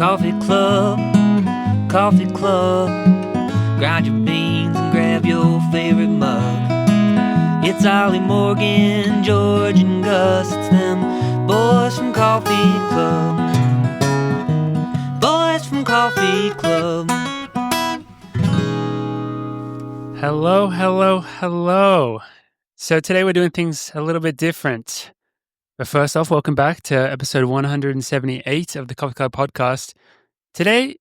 Coffee Club, Coffee Club. Grind your beans and grab your favorite mug. It's Ollie, Morgan, George, and Gus. It's them boys from Coffee Club. Boys from Coffee Club. Hello, hello, hello. So today we're doing things a little bit different. But first off, welcome back to episode 178 of the Coffee Club podcast. Today,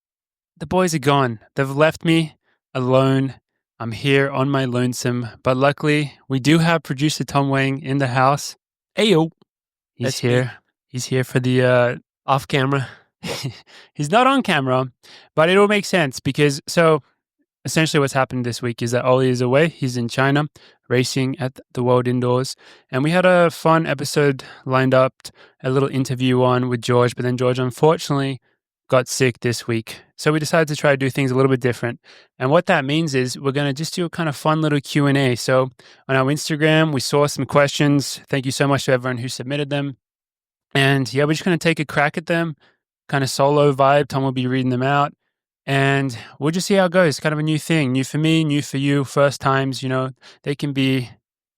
the boys are gone. They've left me alone. I'm here on my lonesome. But luckily, we do have producer Tom Wang in the house. Ayo. He's here. Me. He's here for the off camera. He's not on camera, but it'll make sense because essentially what's happened this week is that Ollie is away. He's in China racing at the World Indoors. And we had a fun episode lined up, a little interview on with George, but then George unfortunately got sick this week. So we decided to try to do things a little bit different. And what that means is we're going to just do a kind of fun little Q&A. So on our Instagram, we saw some questions. Thank you so much to everyone who submitted them. And yeah, we're just going to take a crack at them, kind of solo vibe. Tom will be reading them out. And we'll just see how it goes. Kind of a new thing, new for me, new for you, first times, they can be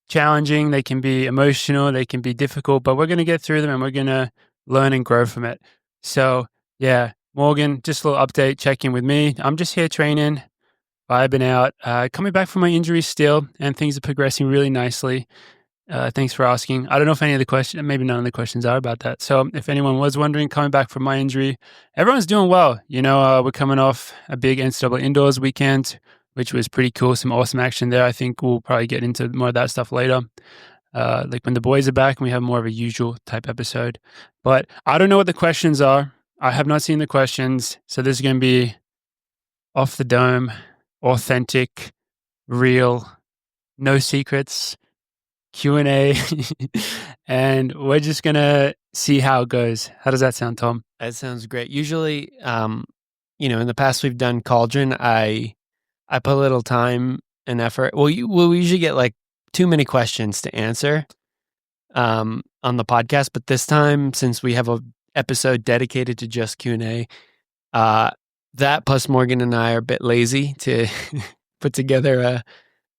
challenging, they can be emotional, they can be difficult, but we're going to get through them and we're going to learn and grow from it. So yeah, Morgan, just a little update, check in with me. I'm just here training, vibing out, coming back from my injury still, and things are progressing really nicely. Thanks for asking. I don't know if any of the questions, maybe none of the questions are about that. So if anyone was wondering, coming back from my injury, everyone's doing well. We're coming off a big NCAA indoors weekend, which was pretty cool. Some awesome action there. I think we'll probably get into more of that stuff later. Like when the boys are back and we have more of a usual type episode. But I don't know what the questions are. I have not seen the questions. So this is going to be off the dome, authentic, real, no secrets. Q&A, and we're just going to see how it goes. How does that sound, Tom? That sounds great. Usually, in the past we've done Cauldron, I put a little time and effort. We usually get like too many questions to answer on the podcast, but this time, since we have an episode dedicated to just Q&A, that plus Morgan and I are a bit lazy to put together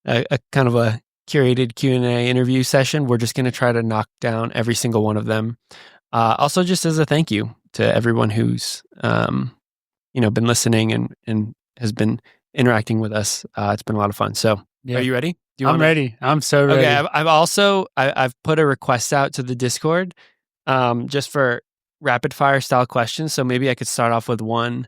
a kind of a curated Q&A interview session. We're just going to try to knock down every single one of them. Also, just as a thank you to everyone who's, been listening and has been interacting with us. It's been a lot of fun. So, yeah. Are you ready? I'm ready. I'm so ready. Okay. I've put a request out to the Discord, just for rapid fire style questions. So maybe I could start off with one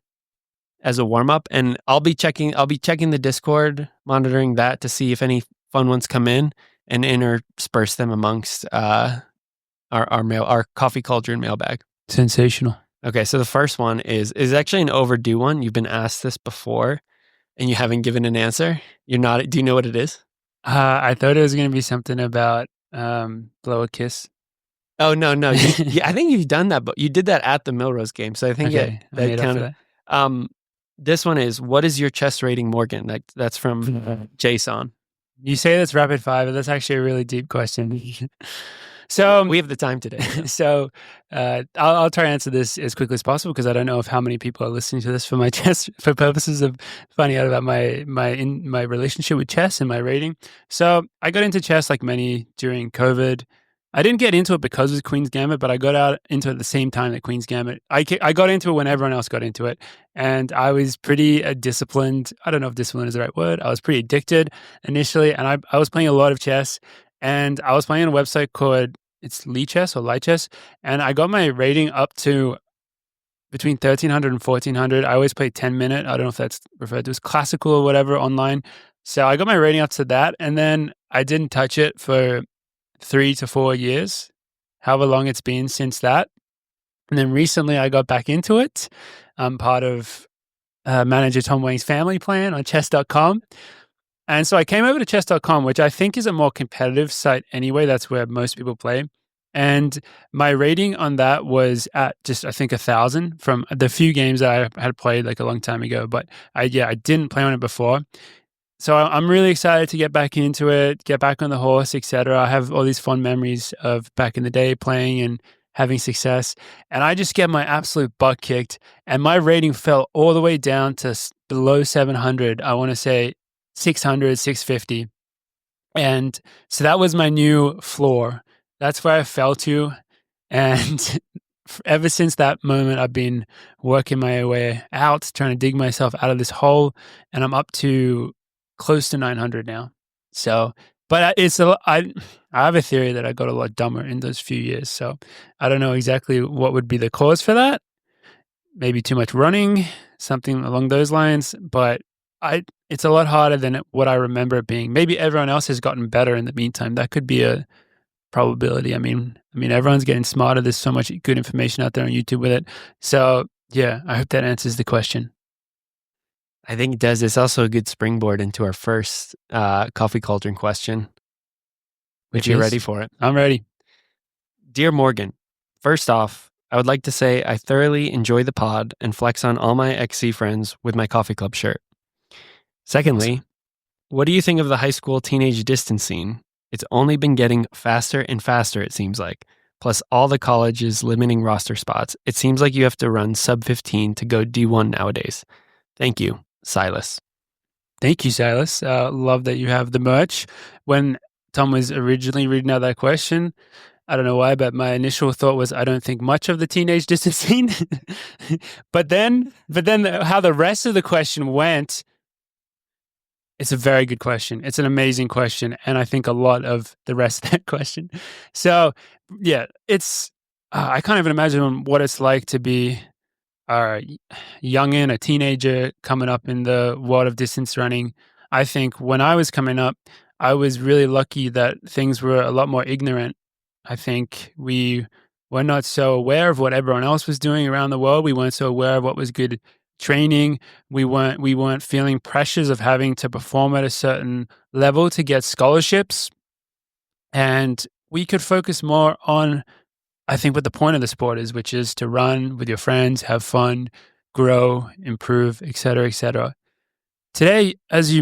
as a warm up, and I'll be checking the Discord, monitoring that to see if any fun ones come in and intersperse them amongst our Coffee Cauldron mailbag. Sensational. Okay, so the first one is actually an overdue one. You've been asked this before and you haven't given an answer. Do you know what it is? I thought it was going to be something about blow a kiss. Oh, no. I think you've done that, but you did that at the Milrose game. So I think that counted. This one is, what is your chess rating, Morgan? That's from Jason. You say that's rapid fire, but that's actually a really deep question. So we have the time today. So I'll try to answer this as quickly as possible because I don't know how many people are listening to this for my chess, for purposes of finding out about my relationship with chess and my rating. So I got into chess like many during COVID. I didn't get into it because it was Queen's Gambit, but I got out into it at the same time that Queen's Gambit. I got into it when everyone else got into it. And I was pretty disciplined. I don't know if discipline is the right word. I was pretty addicted initially. And I was playing a lot of chess. And I was playing on a website called, it's Lichess or Lichess. And I got my rating up to between 1,300 and 1,400. I always play 10-minute. I don't know if that's referred to as classical or whatever online. So I got my rating up to that. And then I didn't touch it for 3 to 4 years, however long it's been since that. And then recently I got back into it. I'm part of manager Tom Wang's family plan on chess.com. And so I came over to chess.com, which I think is a more competitive site anyway. That's where most people play. And my rating on that was at just, I think, 1,000 from the few games that I had played like a long time ago. But I didn't play on it before. So I'm really excited to get back into it, get back on the horse, etc. I have all these fond memories of back in the day playing and having success. And I just get my absolute butt kicked. And my rating fell all the way down to below 700. I want to say 600, 650. And so that was my new floor. That's where I fell to. And ever since that moment, I've been working my way out, trying to dig myself out of this hole. And I'm up to close to 900 now. So, but I have a theory that I got a lot dumber in those few years. So I don't know exactly what would be the cause for that. Maybe too much running, something along those lines. But it's a lot harder than what I remember it being. Maybe everyone else has gotten better in the meantime. That could be a probability. I mean, everyone's getting smarter. There's so much good information out there on YouTube with it. So yeah, I hope that answers the question. I think it does. It's also a good springboard into our first coffee cauldron question. If you're ready for it. I'm ready. Dear Morgan, first off, I would like to say I thoroughly enjoy the pod and flex on all my XC friends with my coffee club shirt. Secondly, what do you think of the high school teenage distance scene? It's only been getting faster and faster, it seems like. Plus all the colleges limiting roster spots. It seems like you have to run sub 15 to go D1 nowadays. Thank you, Silas. Thank you, Silas. Love that you have the merch. When Tom was originally reading out that question, I don't know why, but my initial thought was I don't think much of the teenage distance scene. but then how the rest of the question went, it's a very good question. It's an amazing question. And I think a lot of the rest of that question. So yeah, it's, I can't even imagine what it's like to be a youngin', a teenager coming up in the world of distance running. I think when I was coming up, I was really lucky that things were a lot more ignorant. I think we were not so aware of what everyone else was doing around the world. We weren't so aware of what was good training. We weren't feeling pressures of having to perform at a certain level to get scholarships. And we could focus more on, I think, what the point of the sport is, which is to run with your friends, have fun, grow, improve, et cetera, et cetera. Today, as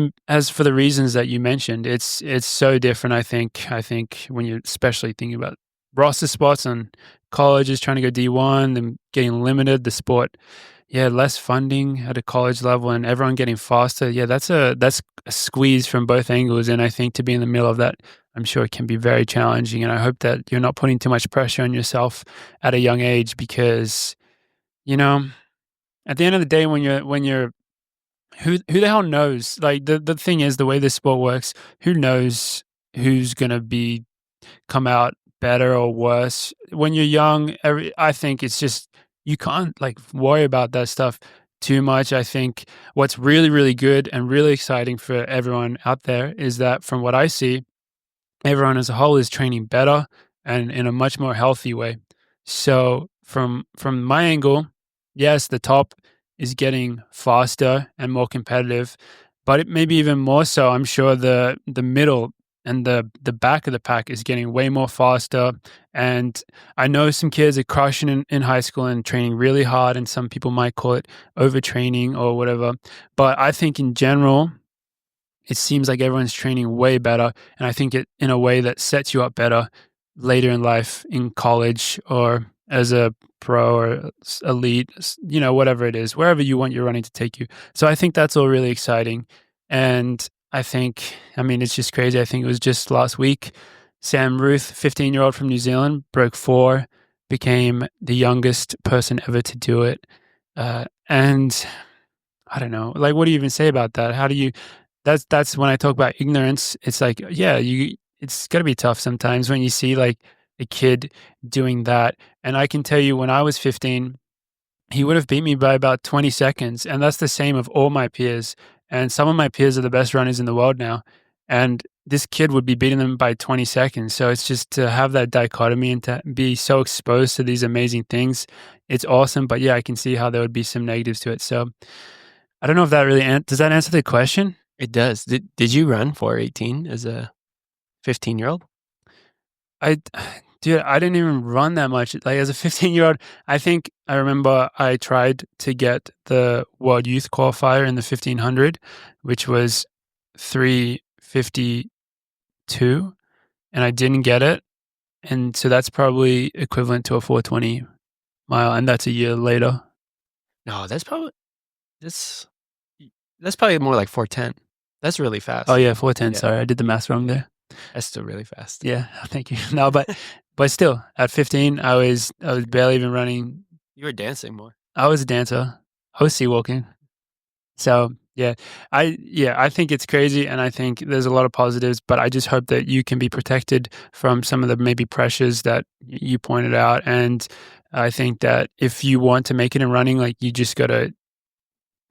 for the reasons that you mentioned, it's so different. I think when you're especially thinking about roster spots on colleges trying to go D1 and getting limited, the sport, less funding at a college level and everyone getting faster. Yeah, that's a squeeze from both angles. And I think to be in the middle of that, I'm sure it can be very challenging. And I hope that you're not putting too much pressure on yourself at a young age because, at the end of the day, when you're who the hell knows? Like the thing is, the way this sport works, who knows who's gonna come out better or worse? When you're young, I think it's just you can't worry about that stuff too much. I think what's really, really good and really exciting for everyone out there is that from what I see, everyone as a whole is training better and in a much more healthy way. So from my angle, yes, the top is getting faster and more competitive, but it maybe even more so. I'm sure the middle and the back of the pack is getting way more faster. And I know some kids are crushing in high school and training really hard, and some people might call it overtraining or whatever. But I think in general, it seems like everyone's training way better. And I think it in a way that sets you up better later in life, in college or as a pro or elite, whatever it is, wherever you want your running to take you. So I think that's all really exciting. And I think, it's just crazy. I think it was just last week, Sam Ruth, 15-year-old from New Zealand, broke 4, became the youngest person ever to do it. And I don't know, what do you even say about that? How do you, that's when I talk about ignorance. It's like, it's got to be tough sometimes when you see a kid doing that. And I can tell you when I was 15, he would have beat me by about 20 seconds. And that's the same of all my peers. And some of my peers are the best runners in the world now. And this kid would be beating them by 20 seconds. So it's just to have that dichotomy and to be so exposed to these amazing things. It's awesome. But I can see how there would be some negatives to it. So I don't know if that really, does that answer the question? It does. Did you run 4:18 as a 15-year-old? Dude, I didn't even run that much. As a 15-year-old, I think I remember I tried to get the World Youth Qualifier in the 1500, which was 3:52, and I didn't get it. And so that's probably equivalent to a 420 mile, and that's a year later. No, that's probably more like 410. That's really fast. Oh yeah, 410. Yeah. Sorry, I did the math wrong there. That's still really fast. Yeah, thank you. No, but still, at 15, I was barely even running. You were dancing more. I was a dancer. I was sea walking. So I think it's crazy, and I think there's a lot of positives, but I just hope that you can be protected from some of the maybe pressures that you pointed out. And I think that if you want to make it in running, like, you just got to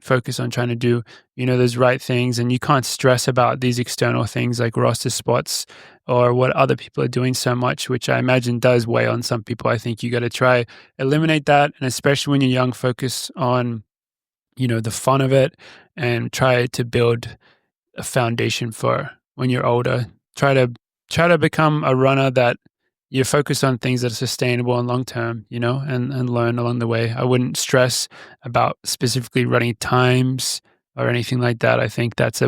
focus on trying to do, those right things, and you can't stress about these external things like roster spots or what other people are doing so much, which I imagine does weigh on some people. I think you got to try eliminate that, and especially when you're young, focus on the fun of it, and try to build a foundation for when you're older. Try to become a runner that you focus on things that are sustainable and long term, and learn along the way. I wouldn't stress about specifically running times or anything like that. I think that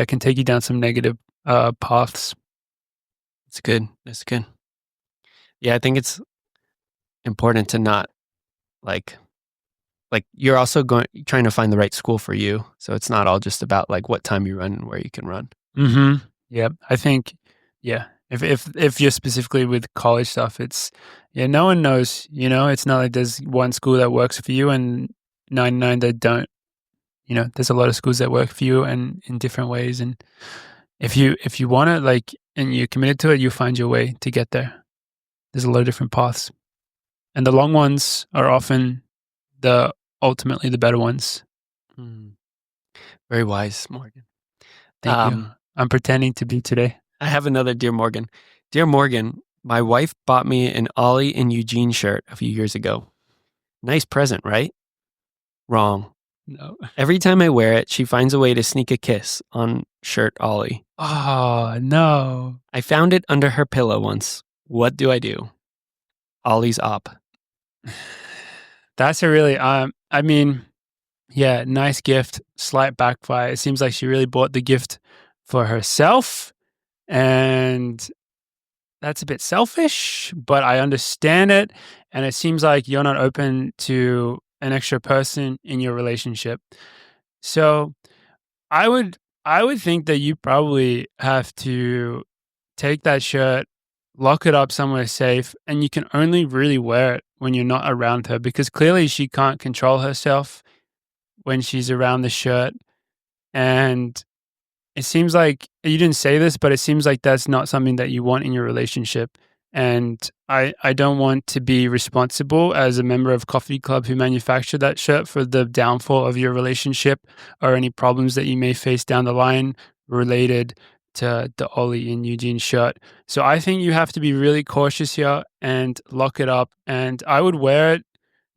can take you down some negative paths. That's good. Yeah, I think it's important to not like you're also trying to find the right school for you. So it's not all just about like what time you run and where you can run. Mm-hmm. Yeah, I think, if you're specifically with college stuff, it's, no one knows, it's not like there's one school that works for you and 99 that don't. There's a lot of schools that work for you and in different ways. And if you want it, and you're committed to it, you'll find your way to get there. There's a lot of different paths. And the long ones are often ultimately the better ones. Very wise, Morgan. Thank you. I'm pretending to be today. I have another Dear Morgan. Dear Morgan, my wife bought me an Ollie and Eugene shirt a few years ago. Nice present, right? Wrong. No. Every time I wear it, she finds a way to sneak a kiss on shirt Ollie. Oh, no. I found it under her pillow once. What do I do? Ollie's op. That's a really, nice gift, slight backfire. It seems like she really bought the gift for herself, and that's a bit selfish, but I understand it. And it seems like you're not open to an extra person in your relationship. So I would think that you probably have to take that shirt, lock it up somewhere safe, and you can only really wear it when you're not around her, because clearly she can't control herself when she's around the shirt. And it seems like, you didn't say this, but it seems like that's not something that you want in your relationship. And I don't want to be responsible as a member of Coffee Club who manufactured that shirt for the downfall of your relationship or any problems that you may face down the line related to the Ollie and Eugene shirt. So I think you have to be really cautious here and lock it up. And I would wear it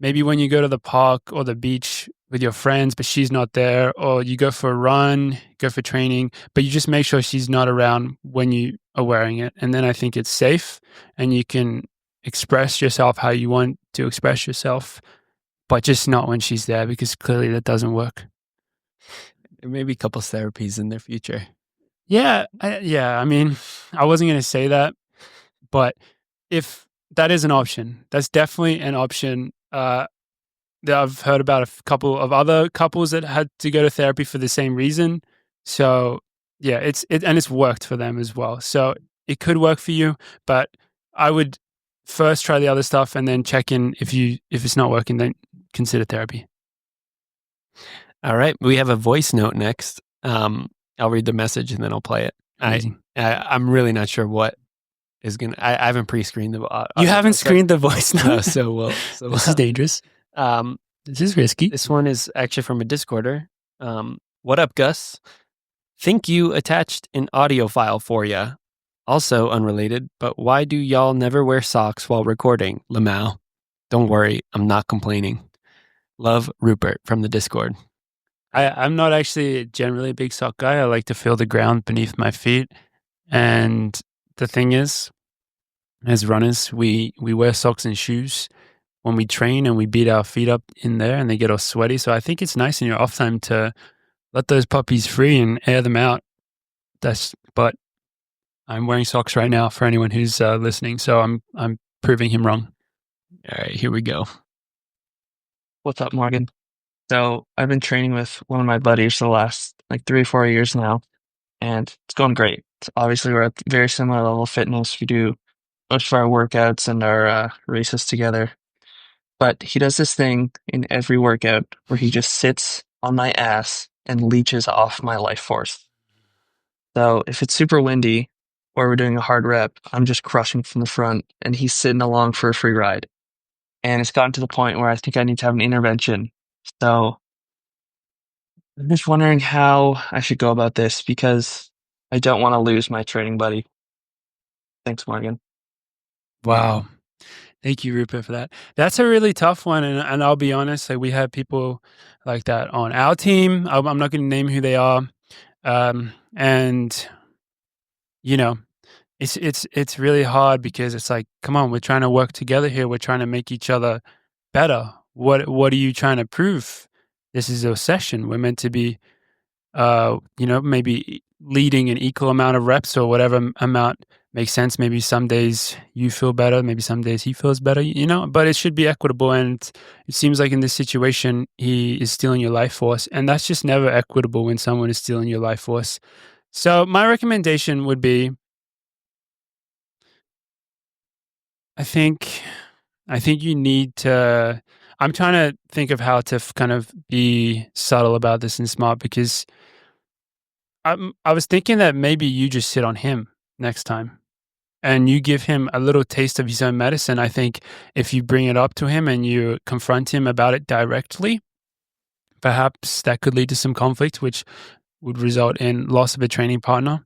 maybe when you go to the park or the beach with your friends, but she's not there, or you go for a run, go for training, but you just make sure she's not around when you are wearing it. And then I think it's safe and you can express yourself how you want to express yourself, but just not when she's there, because clearly that doesn't work. There may be couples therapies in their future. Yeah. I mean, I wasn't going to say that, but if that is an option, that's definitely an option. That I've heard about a couple of other couples that had to go to therapy for the same reason. So yeah, it's worked for them as well. So it could work for you, but I would first try the other stuff and then check in. If it's not working, then consider therapy. All right. We have a voice note next. I'll read the message and then I'll play it. I'm really not sure what is going to, I haven't pre-screened the You haven't screened the voice note? No, so this is dangerous. This is risky. This one is actually from a Discorder. What up, Gus? Think you attached an audio file for ya. Also unrelated, but why do y'all never wear socks while recording, Lamau? Don't worry, I'm not complaining. Love, Rupert from the Discord. I'm not actually generally a big sock guy. I like to feel the ground beneath my feet. And the thing is, as runners, we wear socks and shoes when we train, and we beat our feet up in there and they get all sweaty. So I think it's nice in your off time to let those puppies free and air them out. But I'm wearing socks right now for anyone who's listening, so I'm proving him wrong. All right, here we go. What's up, Morgan? So I've been training with one of my buddies for the last like 3 or 4 years now, and it's going great. Obviously, we're at very similar level of fitness. We do most of our workouts and our races together. But he does this thing in every workout where he just sits on my ass and leeches off my life force. So if it's super windy or we're doing a hard rep, I'm just crushing from the front, and he's sitting along for a free ride. And it's gotten to the point where I think I need to have an intervention. So I'm just wondering how I should go about this because I don't want to lose my training buddy. Thanks, Morgan. Wow. Thank you, Rupert, for that. That's a really tough one, and I'll be honest, like we have people like that on our team. I'm not going to name who they are, and you know, it's really hard because it's like, come on, we're trying to work together here. We're trying to make each other better. What are you trying to prove? This is a session. We're meant to be, maybe leading an equal amount of reps or whatever amount makes sense. Maybe some days you feel better, maybe some days he feels better, but it should be equitable. And it seems like in this situation, he is stealing your life force. And that's just never equitable when someone is stealing your life force. So my recommendation would be, I think you need to, I'm trying to think of how to kind of be subtle about this and smart, because I was thinking that maybe you just sit on him next time and you give him a little taste of his own medicine. I think if you bring it up to him and you confront him about it directly, perhaps that could lead to some conflict, which would result in loss of a training partner.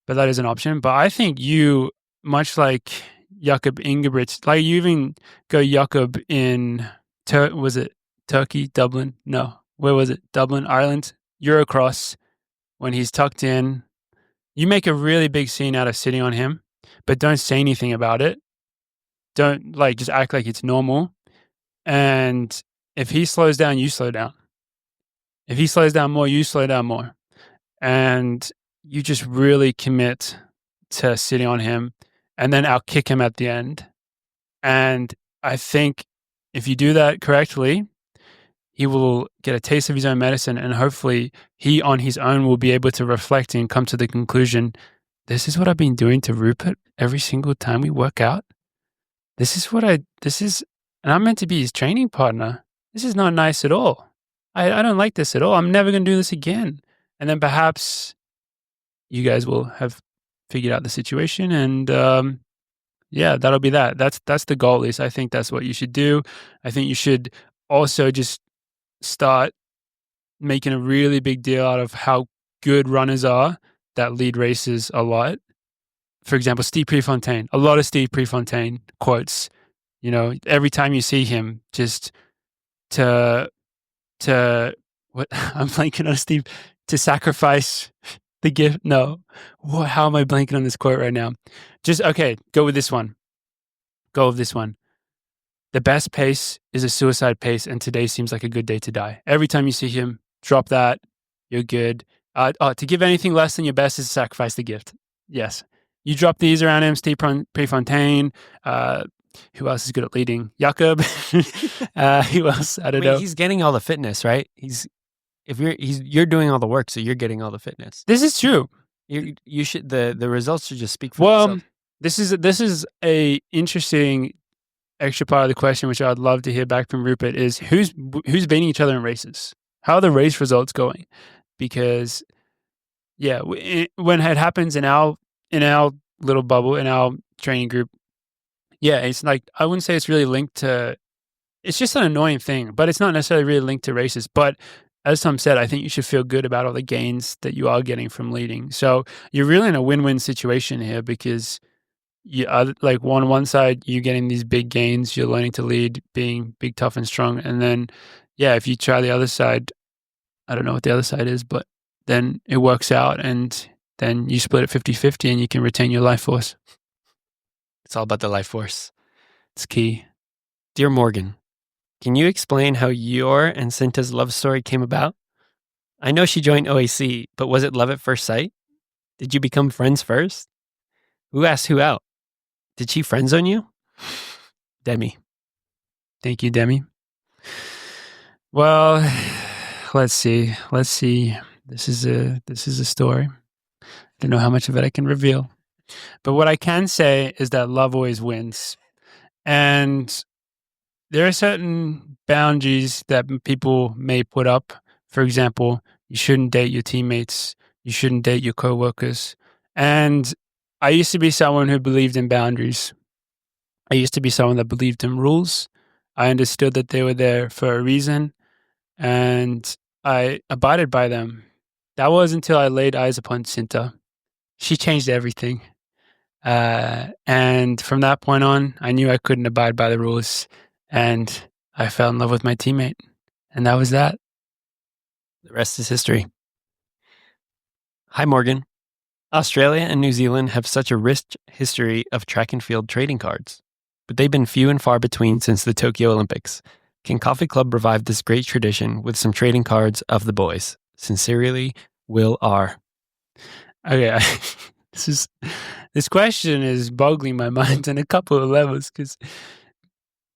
But that is an option. But I think you, much like Jakob Ingebrigtsen, like you even go Jakob in, was it Turkey, Dublin? No, where was it? Dublin, Ireland, Eurocross, when he's tucked in. You make a really big scene out of sitting on him, but don't say anything about it. Don't just act like it's normal. And if he slows down, you slow down. If he slows down more, you slow down more. And you just really commit to sitting on him, and then I'll kick him at the end. And I think if you do that correctly, he will get a taste of his own medicine, and hopefully he on his own will be able to reflect and come to the conclusion, this is what I've been doing to Rupert every single time we work out. And I'm meant to be his training partner. This is not nice at all. I don't like this at all. I'm never going to do this again. And then perhaps you guys will have figured out the situation, and that'll be that. That's the goal. At least I think that's what you should do. I think you should also just start making a really big deal out of how good runners are that lead races a lot. For example, Steve Prefontaine, a lot of Steve Prefontaine quotes, every time you see him, just to what I'm blanking on Steve, to sacrifice the gift. No, how am I blanking on this quote right now? Just, okay, go with this one. The best pace is a suicide pace, and today seems like a good day to die. Every time you see him, drop that. You're good. To give anything less than your best is to sacrifice the gift. Yes. You drop these around him, Steve Prefontaine. Who else is good at leading? Jakob. Who else? I don't know. He's getting all the fitness, right? You're doing all the work, so you're getting all the fitness. This is true. You should the results should just speak for themselves. This is a interesting extra part of the question, which I'd love to hear back from Rupert, is who's beating each other in races? How are the race results going? Because when it happens in our little bubble, in our training group, it's like, I wouldn't say it's really linked to, it's just an annoying thing, but it's not necessarily really linked to races. But as Tom said, I think you should feel good about all the gains that you are getting from leading. So you're really in a win-win situation here, because you are, like, on one side, you're getting these big gains, you're learning to lead, being big, tough, and strong. And then, if you try the other side, I don't know what the other side is, but then it works out, and then you split it 50-50 and you can retain your life force. It's all about the life force. It's key. Dear Morgan, can you explain how your and Sinta's love story came about? I know she joined OAC, but was it love at first sight? Did you become friends first? Who asked who out? Did she friend zone you? Demi. Thank you, Demi. Well, let's see. This is a story. I don't know how much of it I can reveal. But what I can say is that love always wins. And there are certain boundaries that people may put up. For example, you shouldn't date your teammates. You shouldn't date your coworkers. And I used to be someone who believed in boundaries. I used to be someone that believed in rules. I understood that they were there for a reason, and I abided by them. That was until I laid eyes upon Sinta. She changed everything. And from that point on, I knew I couldn't abide by the rules, and I fell in love with my teammate. And that was that. The rest is history. Hi, Morgan. Australia and New Zealand have such a rich history of track and field trading cards, but they've been few and far between since the Tokyo Olympics. Can Coffee Club revive this great tradition with some trading cards of the boys? Sincerely, Will R. Okay, this question is boggling my mind on a couple of levels, because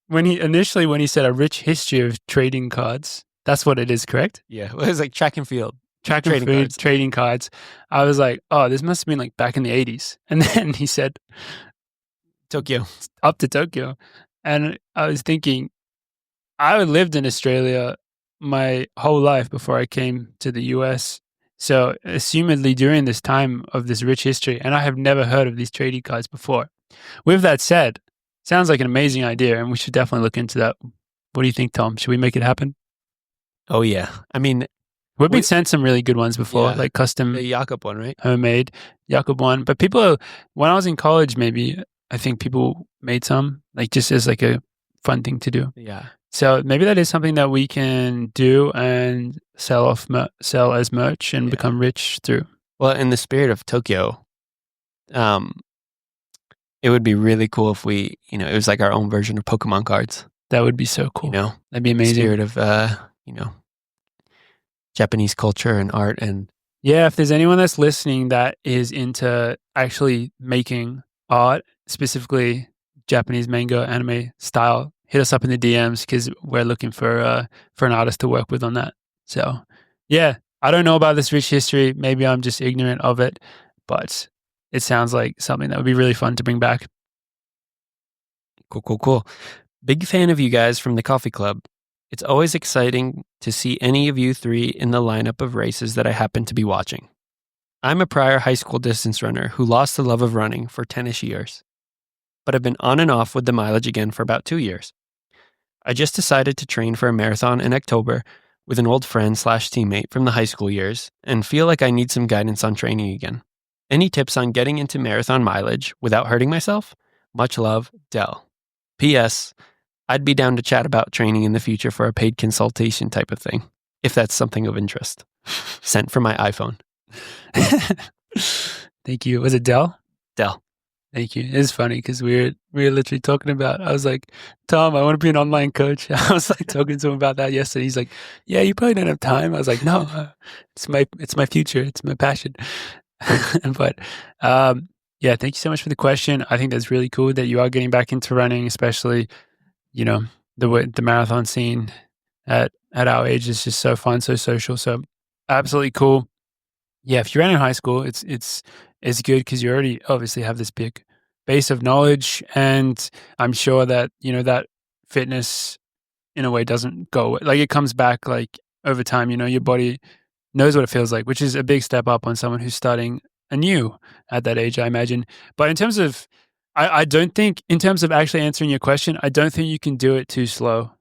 when he said a rich history of trading cards, that's what it is, correct? Yeah, well, it was like track and field. Track and field trading cards. I was like, oh, this must have been like back in the 80s. And then he said, Tokyo. Up to Tokyo. And I was thinking, I lived in Australia my whole life before I came to the US. So, assumedly during this time of this rich history, and I have never heard of these trading cards before. With that said, sounds like an amazing idea, and we should definitely look into that. What do you think, Tom? Should we make it happen? Oh, yeah. I mean, we've been sent some really good ones before, like custom. The Jakob one, right? Homemade Jakob one. But people, when I was in college, maybe, I think people made some, like just as like a fun thing to do. Yeah. So maybe that is something that we can do and sell as merch and become rich through. Well, in the spirit of Tokyo, it would be really cool if we, it was like our own version of Pokemon cards. That would be so cool. That'd be amazing. The spirit of, Japanese culture and art. And yeah, if there's anyone that's listening that is into actually making art, specifically Japanese manga, anime style, hit us up in the DMs, because we're looking for an artist to work with on that. So, yeah, I don't know about this rich history. Maybe I'm just ignorant of it, but it sounds like something that would be really fun to bring back. Cool. Big fan of you guys from the Coffee Club. It's always exciting to see any of you three in the lineup of races that I happen to be watching. I'm a prior high school distance runner who lost the love of running for 10-ish years, but I've been on and off with the mileage again for about 2 years. I just decided to train for a marathon in October with an old friend / teammate from the high school years, and feel like I need some guidance on training again. Any tips on getting into marathon mileage without hurting myself? Much love, Del. P.S. I'd be down to chat about training in the future for a paid consultation type of thing, if that's something of interest. Sent from my iPhone. Thank you. Was it Del? Del. Thank you. It's funny because we were literally talking about, I was like, Tom, I want to be an online coach. I was like talking to him about that yesterday. He's like, yeah, you probably don't have time. I was like, no, it's my future. It's my passion. But yeah, thank you so much for the question. I think that's really cool that you are getting back into running, especially, the marathon scene at our age is just so fun, so social. So absolutely cool. Yeah, if you ran in high school, it's good because you already obviously have this big base of knowledge, and I'm sure that that fitness in a way doesn't go away. Like it comes back like over time. Your body knows what it feels like, which is a big step up on someone who's starting anew at that age, I imagine. But in terms of, I don't think, in terms of actually answering your question, I don't think you can do it too slow.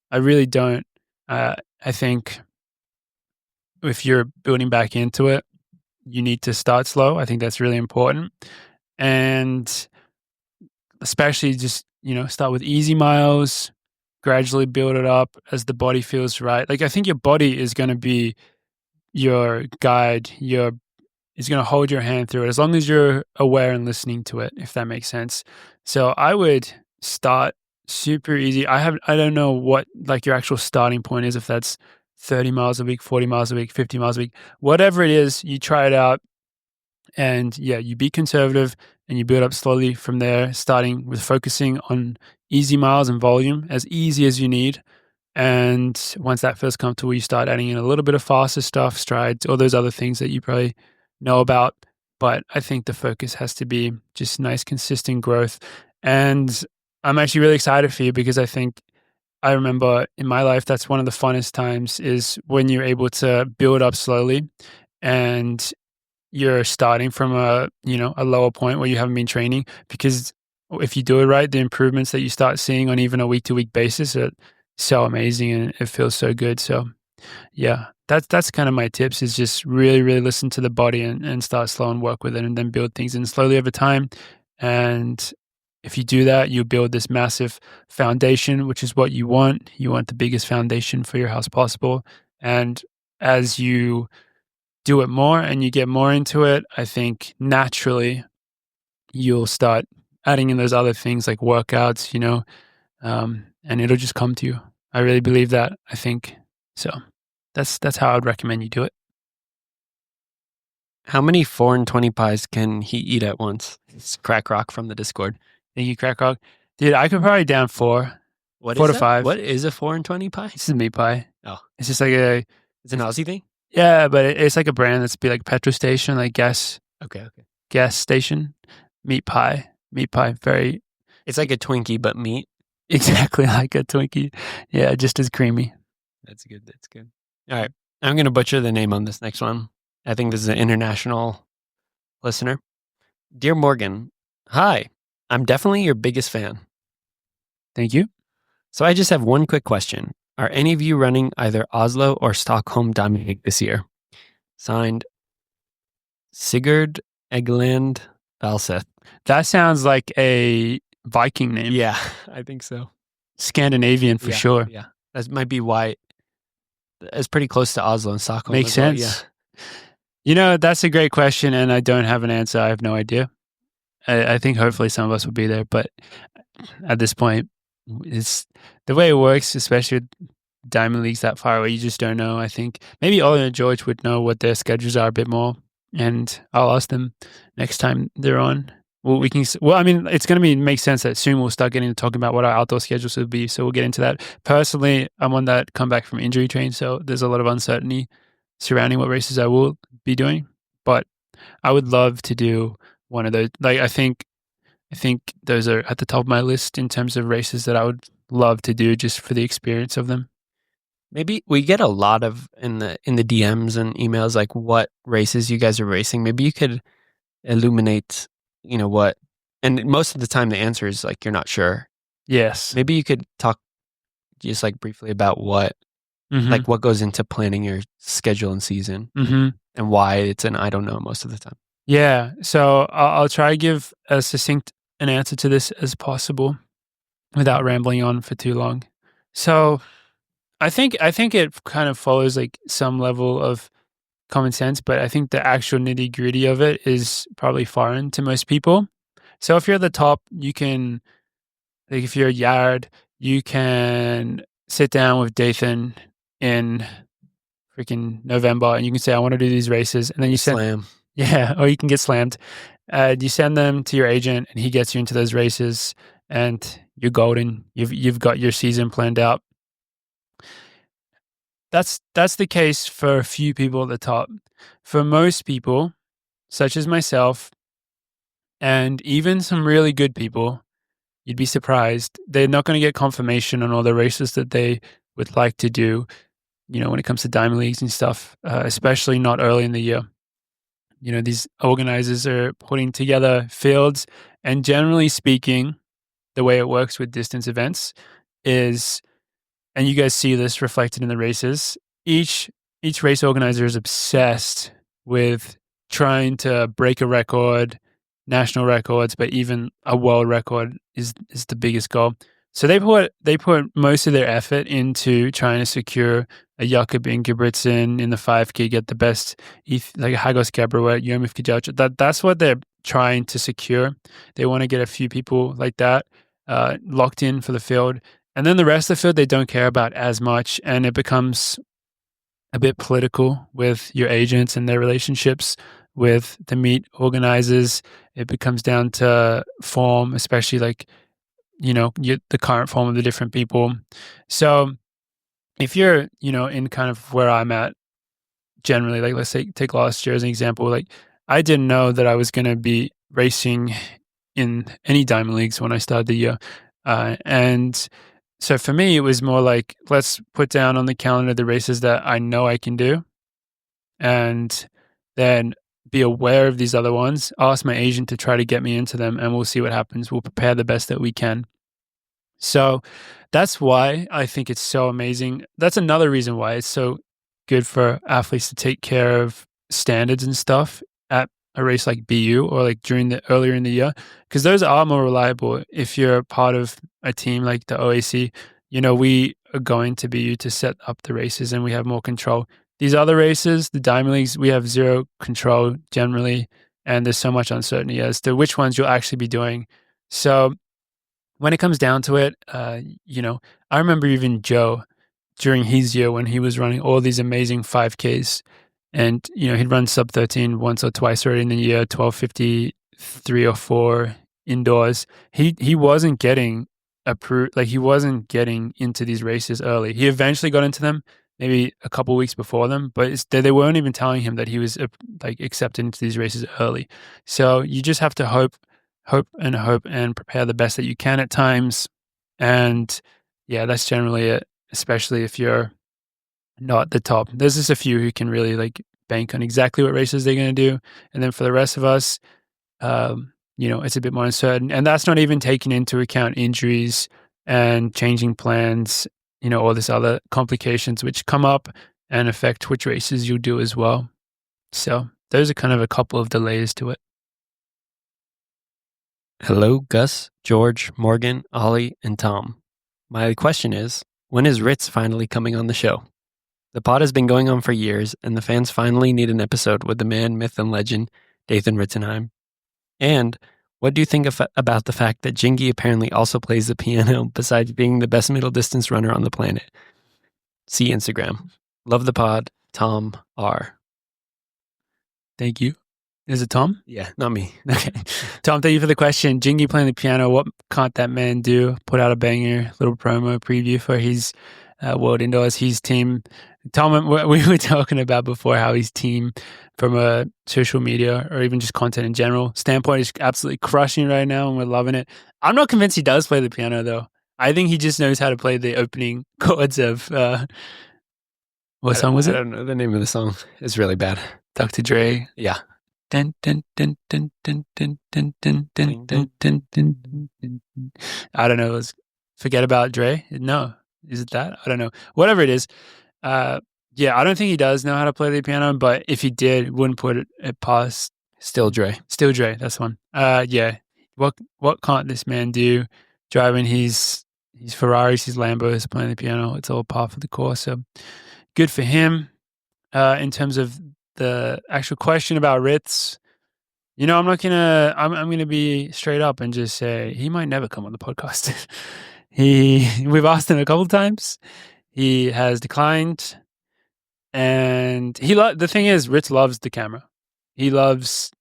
I really don't. I think if you're building back into it, you need to start slow. I think that's really important. And especially just, start with easy miles, gradually build it up as the body feels right. Like I think your body is going to be your guide, it's going to hold your hand through it as long as you're aware and listening to it, if that makes sense. So I would start super easy. I don't know what like your actual starting point is, if that's 30 miles a week, 40 miles a week, 50 miles a week, whatever it is, you try it out. And yeah, you be conservative, and you build up slowly from there, starting with focusing on easy miles and volume, as easy as you need. And once that feels comfortable, you start adding in a little bit of faster stuff, strides, all those other things that you probably know about. But I think the focus has to be just nice, consistent growth. And I'm actually really excited for you because I remember in my life, that's one of the funnest times is when you're able to build up slowly and you're starting from a lower point where you haven't been training, because if you do it right, the improvements that you start seeing on even a week-to-week basis are so amazing and it feels so good. So yeah, that's kind of my tips, is just really, really listen to the body and start slow and work with it, and then build things in slowly over time. And if you do that, you build this massive foundation, which is what you want. You want the biggest foundation for your house possible. And as you do it more and you get more into it, I think naturally you'll start adding in those other things like workouts, and it'll just come to you. I really believe that. I think so. That's how I would recommend you do it. How many 4 and 20 pies can he eat at once? It's Crack Rock from the Discord. Thank you, Crack Rock. Dude, I could probably down 4. What 4 is to that? 5. What is a 4 and 20 pie? This is meat pie. Oh. It's just like a... It's an Aussie thing? Yeah, but it's like a brand that's be like petrol station, like gas station. Meat pie. Very... It's like a Twinkie, but meat. Exactly like a Twinkie. Yeah, just as creamy. That's good. All right. I'm going to butcher the name on this next one. I think this is an international listener. Dear Morgan, hi. I'm definitely your biggest fan. Thank you. So I just have one quick question. Are any of you running either Oslo or Stockholm Diamond League this year? Signed, Sigurd Egeland Valseth. That sounds like a Viking name. Yeah, I think so. Scandinavian for sure. Yeah, that might be why. It's pretty close to Oslo and Stockholm. Makes sense. Yeah. That's a great question, and I don't have an answer. I have no idea. I think hopefully some of us will be there, but at this point, it's the way it works, especially with Diamond Leagues that far away, you just don't know. I think maybe Ollie and George would know what their schedules are a bit more, and I'll ask them next time they're on. Well, it's going to make sense that soon we'll start getting to talking about what our outdoor schedules will be. So we'll get into that. Personally, I'm on that comeback from injury train. So there's a lot of uncertainty surrounding what races I will be doing, but I would love to do one of those. Like, I think those are at the top of my list in terms of races that I would love to do just for the experience of them. Maybe we get a lot of in the DMs and emails, like what races you guys are racing. Maybe you could illuminate what, and most of the time the answer is like you're not sure. Yes. Maybe you could talk just like briefly about what what goes into planning your schedule and season, and why it's an I don't know most of the time. Yeah. So I'll try to give as succinct an answer to this as possible without rambling on for too long. So I think it kind of follows like some level of common sense, but I think the actual nitty gritty of it is probably foreign to most people. So if you're at the top, you can, like if you're a Yard, you can sit down with Dathan in freaking November and you can say, I want to do these races. And then you slam. Yeah, or you can get slammed. You send them to your agent and he gets you into those races and you're golden. You've got your season planned out. That's the case for a few people at the top. For most people, such as myself, and even some really good people, you'd be surprised. They're not going to get confirmation on all the races that they would like to do, when it comes to Diamond Leagues and stuff, especially not early in the year. These organizers are putting together fields, and generally speaking, the way it works with distance events is, and you guys see this reflected in the races, each race organizer is obsessed with trying to break a record, national records, but even a world record is the biggest goal. So they put most of their effort into trying to secure a Jakob Ingebrigtsen in the 5K, get the best, like Hagos Gebrewa, Yomif Kajaucha. That's what they're trying to secure. They want to get a few people like that locked in for the field. And then the rest of the field, they don't care about as much. And it becomes a bit political with your agents and their relationships with the meet organizers. It becomes down to form, especially like, the current form of the different people. So if you're, in kind of where I'm at generally, like let's say take last year as an example, like I didn't know that I was going to be racing in any diamond leagues when I started the year. And so for me, it was more like, let's put down on the calendar the races that I know I can do, and then be aware of these other ones, ask my agent to try to get me into them, and we'll see what happens. We'll prepare the best that we can. So that's why I think it's so amazing. That's another reason why it's so good for athletes to take care of standards and stuff at a race like BU or like earlier in the year, because those are more reliable. If you're part of a team like the OAC, we are going to BU to set up the races and we have more control. These other races, the Diamond Leagues, we have zero control generally, and there's so much uncertainty as to which ones you'll actually be doing. So when it comes down to it, I remember even Joe during his year when he was running all these amazing 5Ks, and he'd run sub 13 once or twice already in the year, 12:53 or 4 indoors. He wasn't getting approved, like he wasn't getting into these races early. He eventually got into them maybe a couple weeks before them, but they weren't even telling him that he was like accepted into these races early. So you just have to hope and prepare the best that you can at times. And yeah, that's generally it, especially if you're not the top. There's just a few who can really like bank on exactly what races they're going to do. And then for the rest of us, it's a bit more uncertain. And that's not even taking into account injuries and changing plans, all this other complications which come up and affect which races you do as well. So those are kind of a couple of the layers to it. Hello, Gus, George, Morgan, Ollie, and Tom. My question is, when is Ritz finally coming on the show? The pod has been going on for years, and the fans finally need an episode with the man, myth, and legend, Dathan Ritzenhein. And what do you think about the fact that Jingy apparently also plays the piano besides being the best middle distance runner on the planet? See Instagram. Love the pod, Tom R. Thank you. Is it Tom? Yeah, not me. Okay. Tom, thank you for the question. Jingy playing the piano, what can't that man do? Put out a banger, little promo preview for his World Indoors, his team. Tom, we were talking about before how his team from a social media or even just content in general standpoint is absolutely crushing right now, and we're loving it. I'm not convinced he does play the piano, though. I think he just knows how to play the opening chords of, what song was it? I don't know the name of the song. It's really bad. Dr. Dre. Yeah. Dun, dun, dun, dun, dun, dun, dun, dun, dun, dun, dun, dun, dun. I don't know. Let's forget about Dre. No, is it that? I don't know. Whatever it is. Yeah, I don't think he does know how to play the piano, but if he did, wouldn't put it past. Still Dre. That's the one. Yeah. What can't this man do? Driving his Ferraris, his Lambos, playing the piano. It's all par for the course. So good for him. In terms of the actual question about Ritz, I'm not gonna. I'm gonna be straight up and just say he might never come on the podcast. We've asked him a couple of times. He has declined, and the thing is, Ritz loves the camera. He loves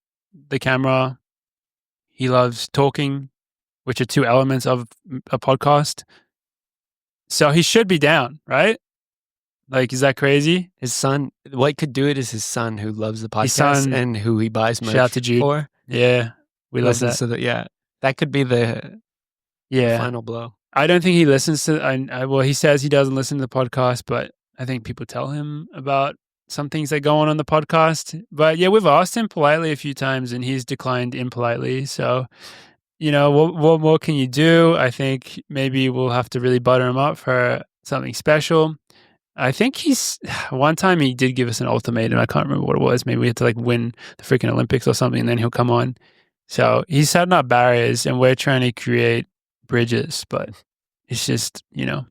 the camera. He loves talking, which are two elements of a podcast. So he should be down, right? Like, is that crazy? His son, what could do it is his son who loves the podcast and who he buys merch shout out to Jude. for. Yeah, we love that. So that could be the final blow. I don't think he listens to, well, he says he doesn't listen to the podcast, but I think people tell him about some things that go on the podcast. But yeah, we've asked him politely a few times and he's declined impolitely. So, what more can you do? I think maybe we'll have to really butter him up for something special. I think one time he did give us an ultimatum. I can't remember what it was. Maybe we had to like win the freaking Olympics or something and then he'll come on. So he's setting up barriers and we're trying to create bridges, but it's just, we're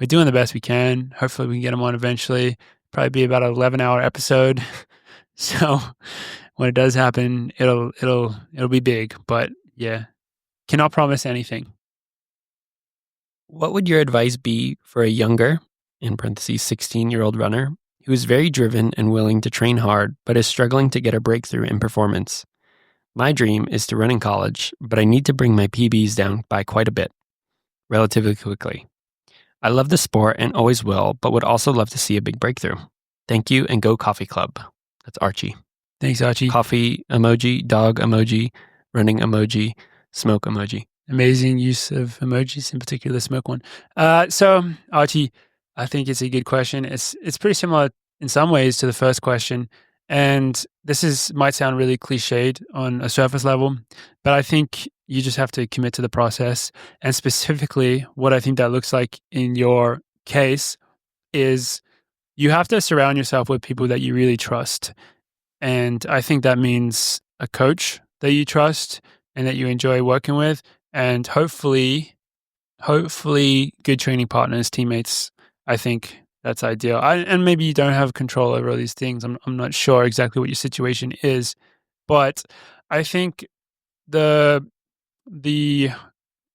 doing the best we can. Hopefully we can get him on eventually. Probably be about an 11-hour episode. So when it does happen, it'll be big, but yeah, cannot promise anything. What would your advice be for a younger, in parentheses, 16-year-old runner who is very driven and willing to train hard, but is struggling to get a breakthrough in performance? My dream is to run in college, but I need to bring my PBs down by quite a bit, relatively quickly. I love the sport and always will, but would also love to see a big breakthrough. Thank you, and go Coffee Club. That's Archie. Thanks, Archie. Coffee emoji, dog emoji, running emoji, smoke emoji. Amazing use of emojis, in particular the smoke one. So Archie, I think it's a good question. It's pretty similar in some ways to the first question. And might sound really cliched on a surface level, but I think you just have to commit to the process. And specifically, what I think that looks like in your case is you have to surround yourself with people that you really trust. And I think that means a coach that you trust and that you enjoy working with, and hopefully good training partners, teammates. I think that's ideal. And maybe you don't have control over all these things. I'm not sure exactly what your situation is, but I think the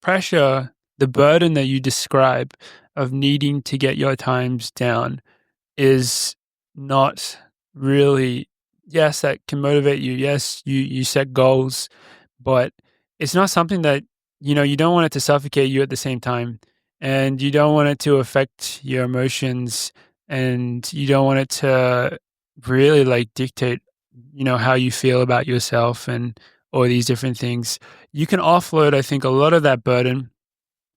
pressure, the burden that you describe of needing to get your times down is not really, yes, that can motivate you. Yes, you set goals, but it's not something that, you don't want it to suffocate you at the same time. And you don't want it to affect your emotions, and you don't want it to really like dictate, how you feel about yourself and all these different things. You can offload, I think, a lot of that burden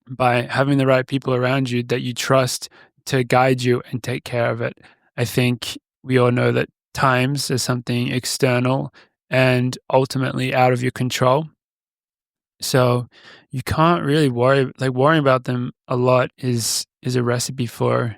by having the right people around you that you trust to guide you and take care of it. I think we all know that times is something external and ultimately out of your control. So you can't really worrying about them a lot is a recipe for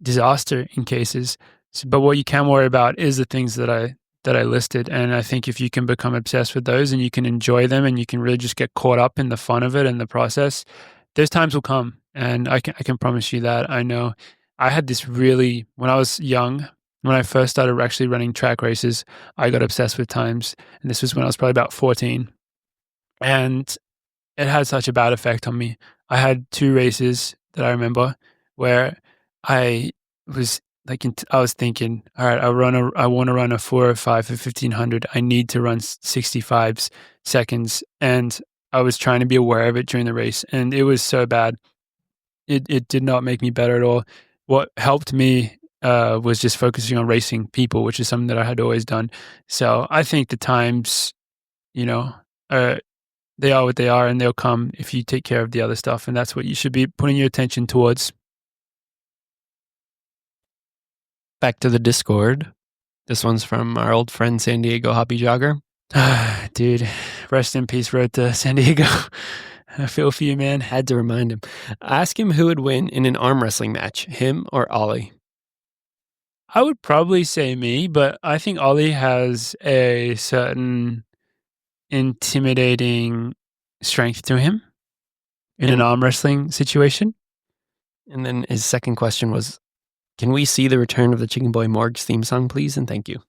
disaster in cases. But what you can worry about is the things that I listed. And I think if you can become obsessed with those and you can enjoy them and you can really just get caught up in the fun of it and the process, those times will come. And I can promise you that. I know I had this when I was young, when I first started actually running track races, I got obsessed with times. And this was when I was probably about 14. And it had such a bad effect on me. I had 2 races that I remember where I was I was thinking, all right, I want to run a 4:05 for 1500. I need to run 65 seconds. And I was trying to be aware of it during the race. And it was so bad. It did not make me better at all. What helped me was just focusing on racing people, which is something that I had always done. So I think the times, they are what they are, and they'll come if you take care of the other stuff. And that's what you should be putting your attention towards. Back to the Discord. This one's from our old friend San Diego Hobby Jogger. Dude, rest in peace, road to San Diego. I feel for you, man. Had to remind him. Ask him who would win in an arm wrestling match, him or Ollie. I would probably say me, but I think Ollie has a certain intimidating strength to him in an arm wrestling situation. And then his second question was, can we see the return of the Chicken Boy Morg's theme song, please? And thank you.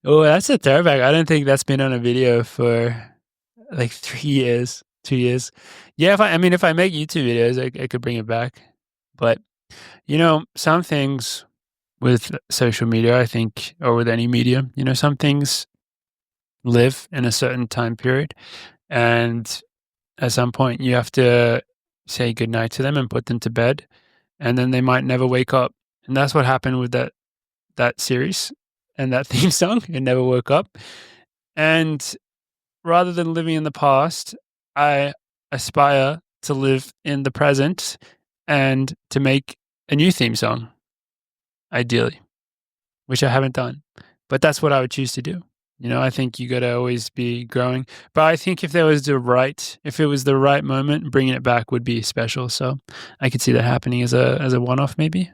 Oh, that's a throwback. I don't think that's been on a video for like 3 years, 2 years. Yeah, if I make YouTube videos, I could bring it back. But, some things with social media, I think, or with any media, some things live in a certain time period. And at some point, you have to say goodnight to them and put them to bed. And then they might never wake up. And that's what happened with that series and that theme song. It never woke up. And rather than living in the past, I aspire to live in the present and to make a new theme song, ideally, which I haven't done. But that's what I would choose to do. I think you got to always be growing. But I think if it was the right moment, bringing it back would be special. So I could see that happening as a one-off, maybe.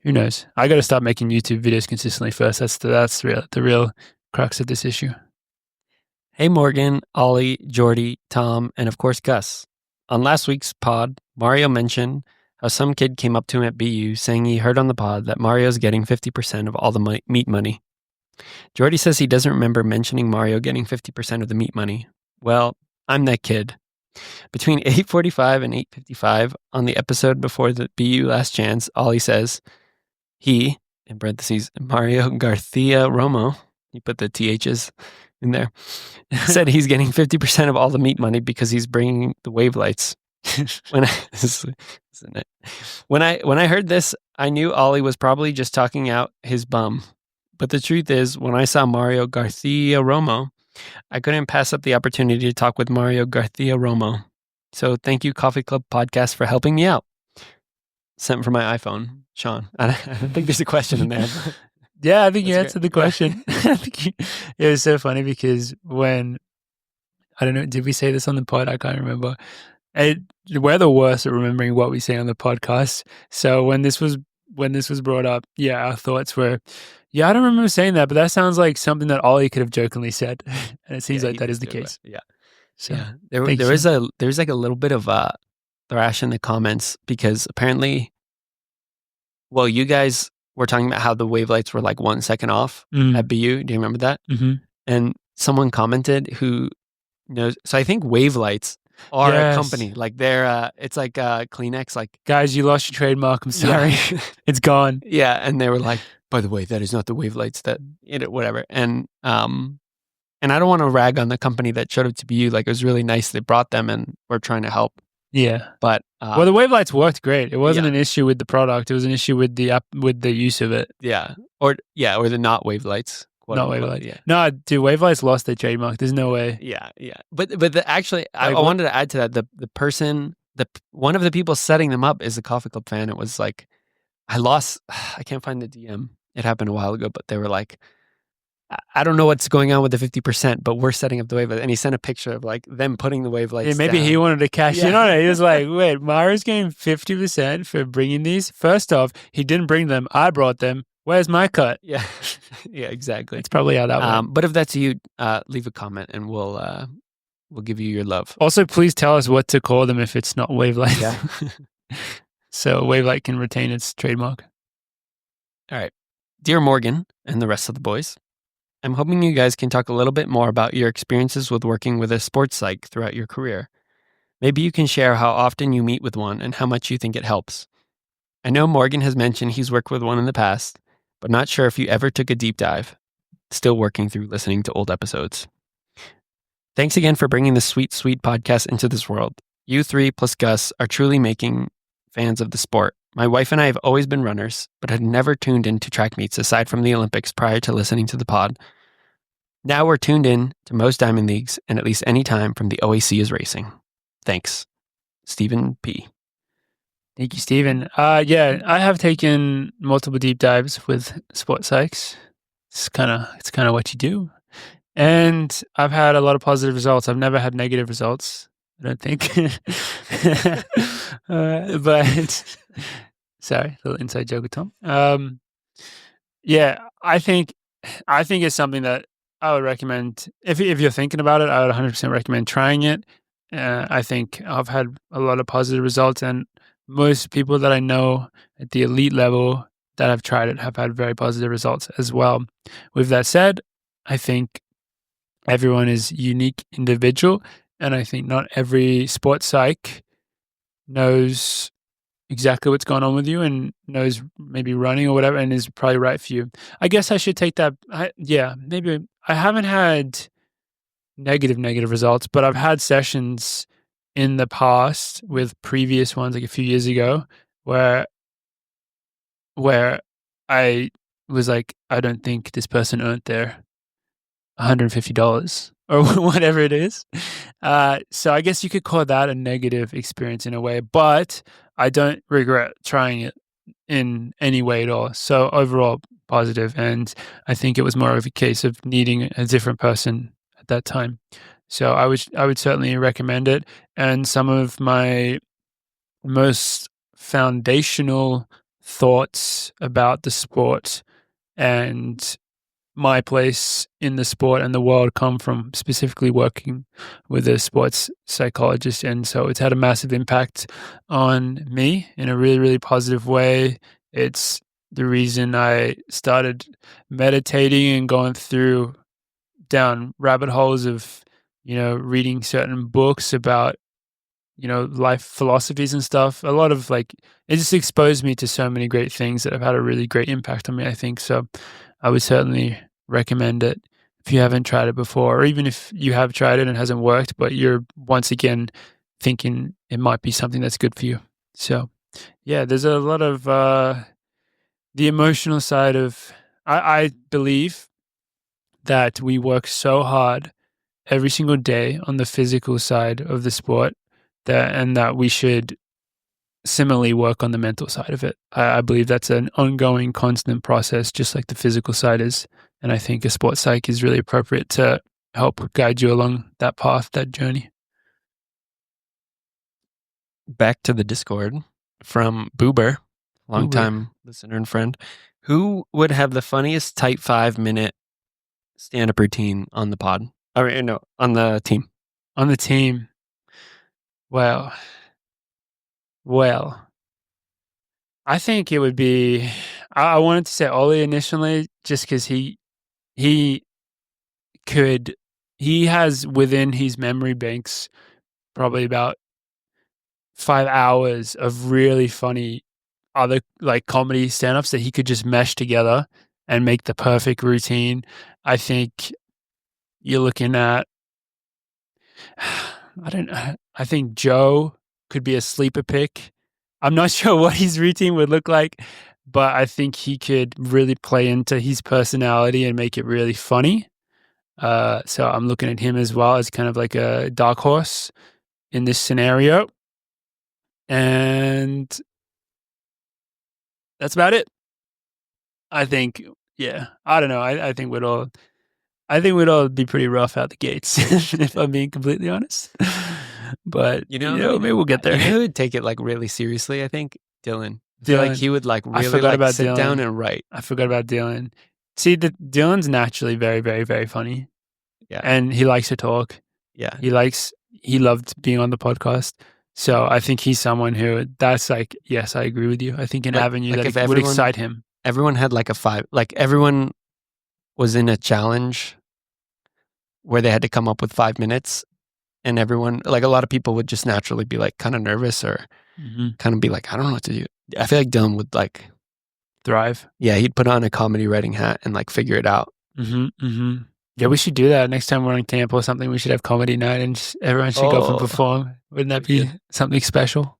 Who knows? I got to start making YouTube videos consistently first. That's the real crux of this issue. Hey, Morgan, Ollie, Jordy, Tom, and of course, Gus. On last week's pod, Mario mentioned how some kid came up to him at BU saying he heard on the pod that Mario's getting 50% of all the meat money. Jordy says he doesn't remember mentioning Mario getting 50% of the meat money. Well, I'm that kid. Between 8:45 and 8:55 on the episode before the BU Last Chance, Ollie says he, in parentheses, Mario Garcia Romo, He put the THs in there. Said he's getting 50% of all the meat money because he's bringing the Wavelights. When I heard this, I knew Ollie was probably just talking out his bum. But the truth is, when I saw Mario Garcia Romo, I couldn't pass up the opportunity to talk with Mario Garcia Romo. So thank you, Coffee Club Podcast, for helping me out. Sent from my iPhone, Sean. I don't think there's a question in there. Yeah, I think you That's answered the question. I think it was so funny because when, I don't know, did we say this on the pod? I can't remember. We're the worst at remembering what we say on the podcast. So when this was brought up, yeah, our thoughts were, yeah, I don't remember saying that, but that sounds like something that Ollie could have jokingly said, and it seems like that is the case. Yeah. So yeah, there's like a little bit of thrash in the comments because apparently, well, you guys were talking about how the Wavelights were like 1 second off at BU. Do you remember that? Mm-hmm. And someone commented who knows. So I think Wavelights are a company. Like they're it's like Kleenex. Like, guys, you lost your trademark. I'm sorry, it's gone. Yeah, and they were like, by the way, that is not the Wavelights that whatever. And I don't want to rag on the company that showed up to BU. Like, it was really nice they brought them and we're trying to help. Yeah, but well, the Wavelights worked great. It wasn't an issue with the product; it was an issue with the use of it. Yeah, or the not Wavelights. Not Wavelights. Yeah. No, dude, Wavelights lost their trademark. There's no way. Yeah. But I wanted to add to that the person, one of the people setting them up is a Coffee Club fan. It was like I can't find the DM. It happened a while ago, but they were like, I don't know what's going on with the 50%, but we're setting up the Wavelight. And he sent a picture of like them putting the Wavelights. Yeah, maybe down. He wanted to cash in on it. He was like, wait, Mario's getting 50% for bringing these? First off, he didn't bring them. I brought them. Where's my cut? Yeah. Yeah, exactly. It's probably how that went. But if that's you, leave a comment and we'll give you your love. Also, please tell us what to call them if it's not Wavelight. Yeah. So Wavelight can retain its trademark. All right. Dear Morgan and the rest of the boys, I'm hoping you guys can talk a little bit more about your experiences with working with a sports psych throughout your career. Maybe you can share how often you meet with one and how much you think it helps. I know Morgan has mentioned he's worked with one in the past, but not sure if you ever took a deep dive. Still working through listening to old episodes. Thanks again for bringing this sweet, sweet podcast into this world. You three plus Gus are truly making fans of the sport. My wife and I have always been runners, but had never tuned into track meets aside from the Olympics prior to listening to the pod. Now we're tuned in to most Diamond Leagues and at least any time from the OAC is racing. Thanks. Stephen P. Thank you, Stephen. Yeah, I have taken multiple deep dives with sports psychs. It's kind of what you do. And I've had a lot of positive results. I've never had negative results, I don't think. But sorry, a little inside joke with Tom. Yeah, I think it's something that I would recommend. If you're thinking about it, I would 100% recommend trying it. I think I've had a lot of positive results, and most people that I know at the elite level that have tried it have had very positive results as well. With that said, I think everyone is unique individual, and I think not every sports psych knows exactly what's going on with you and knows maybe running or whatever and is probably right for you. I guess I should take that. Maybe I haven't had negative results, but I've had sessions in the past with previous ones, like a few years ago, where I was like, I don't think this person earned their $150 or whatever it is. So I guess you could call that a negative experience in a way, but I don't regret trying it in any way at all. So overall positive, and I think it was more of a case of needing a different person at that time. So I would certainly recommend it. And some of my most foundational thoughts about the sport and my place in the sport and the world come from specifically working with a sports psychologist. And so it's had a massive impact on me in a really, really positive way. It's the reason I started meditating and going down rabbit holes of, reading certain books about, life philosophies and stuff. A lot of it just exposed me to so many great things that have had a really great impact on me, I think. So I would certainly recommend it if you haven't tried it before, or even if you have tried it and it hasn't worked, but you're once again thinking it might be something that's good for you. So, yeah, there's a lot of the emotional side of, I believe that we work so hard every single day on the physical side of the sport that we should similarly work on the mental side of it. I believe that's an ongoing, constant process, just like the physical side is. And I think a sports psych is really appropriate to help guide you along that path, that journey. Back to the Discord from Boober, longtime listener and friend. Who would have the funniest tight 5-minute stand-up routine on the pod? No, on the team. On the team. Well, I think it would be, I wanted to say Ollie initially, just because he has within his memory banks probably about 5 hours of really funny other like comedy stand-ups that he could just mesh together and make the perfect routine. I think you're looking at, I think Joe could be a sleeper pick. I'm not sure what his routine would look like, but I think he could really play into his personality and make it really funny. So I'm looking at him as well as kind of like a dark horse in this scenario. And that's about it. I think, yeah, I don't know. I think we'd all be pretty rough out the gates, if I'm being completely honest. But, maybe we'll get there. He would take it like really seriously, I think. Dylan. I feel Dylan. like he would like I really forgot like about sit Dylan. down and write. I forgot about Dylan. See, Dylan's naturally very, very, very funny. Yeah. And he likes to talk. Yeah. He loved being on the podcast. So I think he's someone who, that's like, yes, I agree with you. I think an avenue that would excite him. Everyone had like a 5, like everyone was in a challenge where they had to come up with 5 minutes, and everyone, like a lot of people would just naturally be like kind of nervous or kind of be like, I don't know what to do. I feel like Dylan would like thrive. Yeah, he'd put on a comedy writing hat and like figure it out. Yeah, we should do that next time we're on camp or something. We should have comedy night and everyone should go and perform. Wouldn't that be something special?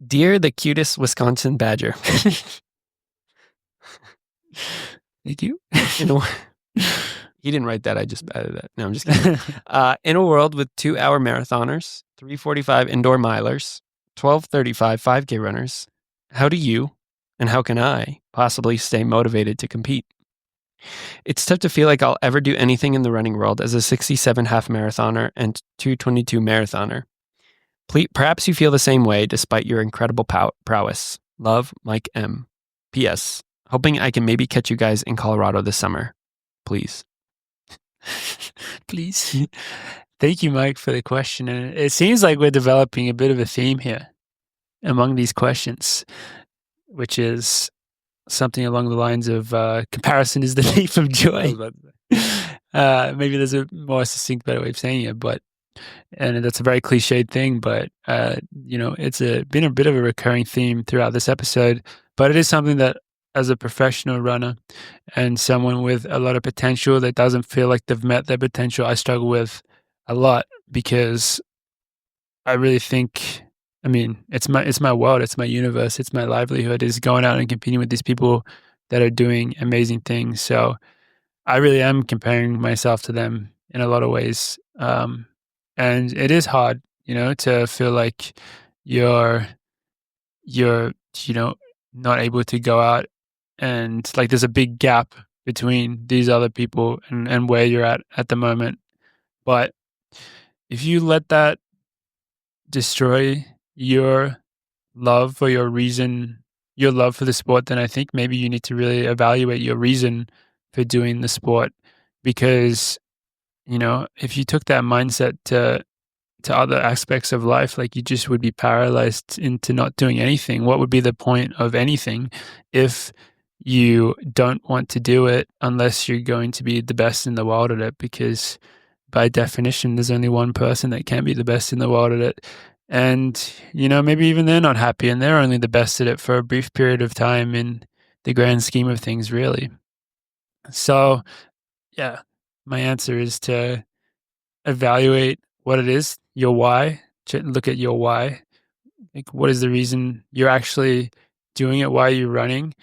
Dear the cutest Wisconsin badger. Thank you. He didn't write that. I just added that. No, I'm just kidding. In a world with 2-hour marathoners, 3:45 indoor milers, 12:35 5K runners, how do you and how can I possibly stay motivated to compete? It's tough to feel like I'll ever do anything in the running world as a 67 half marathoner and 2:22 marathoner. Perhaps you feel the same way despite your incredible prowess. Love, Mike M. P.S. Hoping I can maybe catch you guys in Colorado this summer. Please. Please. Thank you, Mike, for the question. And it seems like we're developing a bit of a theme here among these questions, which is something along the lines of comparison is the thief of joy. Maybe there's a more succinct, better way of saying it, and that's a very cliched thing, but it's been a bit of a recurring theme throughout this episode. But it is something that, as a professional runner and someone with a lot of potential that doesn't feel like they've met their potential, I struggle with a lot, because I really think, it's my world, it's my universe, it's my livelihood, is going out and competing with these people that are doing amazing things. So I really am comparing myself to them in a lot of ways. And it is hard, to feel like you're not able to go out, and like there's a big gap between these other people and where you're at the moment. But if you let that destroy your love for your love for the sport, then I think maybe you need to really evaluate your reason for doing the sport. Because, if you took that mindset to other aspects of life, like you just would be paralyzed into not doing anything. What would be the point of anything if you don't want to do it unless you're going to be the best in the world at it? Because by definition, there's only one person that can be the best in the world at it. And, maybe even they're not happy and they're only the best at it for a brief period of time in the grand scheme of things, really. So, yeah, my answer is to evaluate what it is, your why, to look at your why. Like, what is the reason you're actually doing it? Why are you running?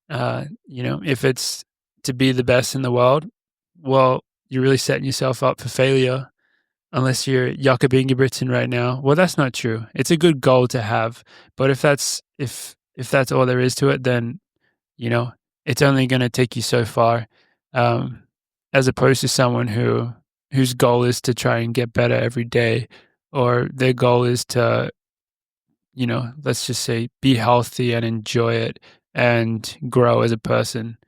If it's to be the best in the world, well, you're really setting yourself up for failure unless you're Jakob Ingebrigtsen right now. Well, that's not true. It's a good goal to have, but if that's all there is to it, then you know it's only going to take you so far, um, as opposed to someone whose goal is to try and get better every day, or their goal is to let's just say be healthy and enjoy it and grow as a person.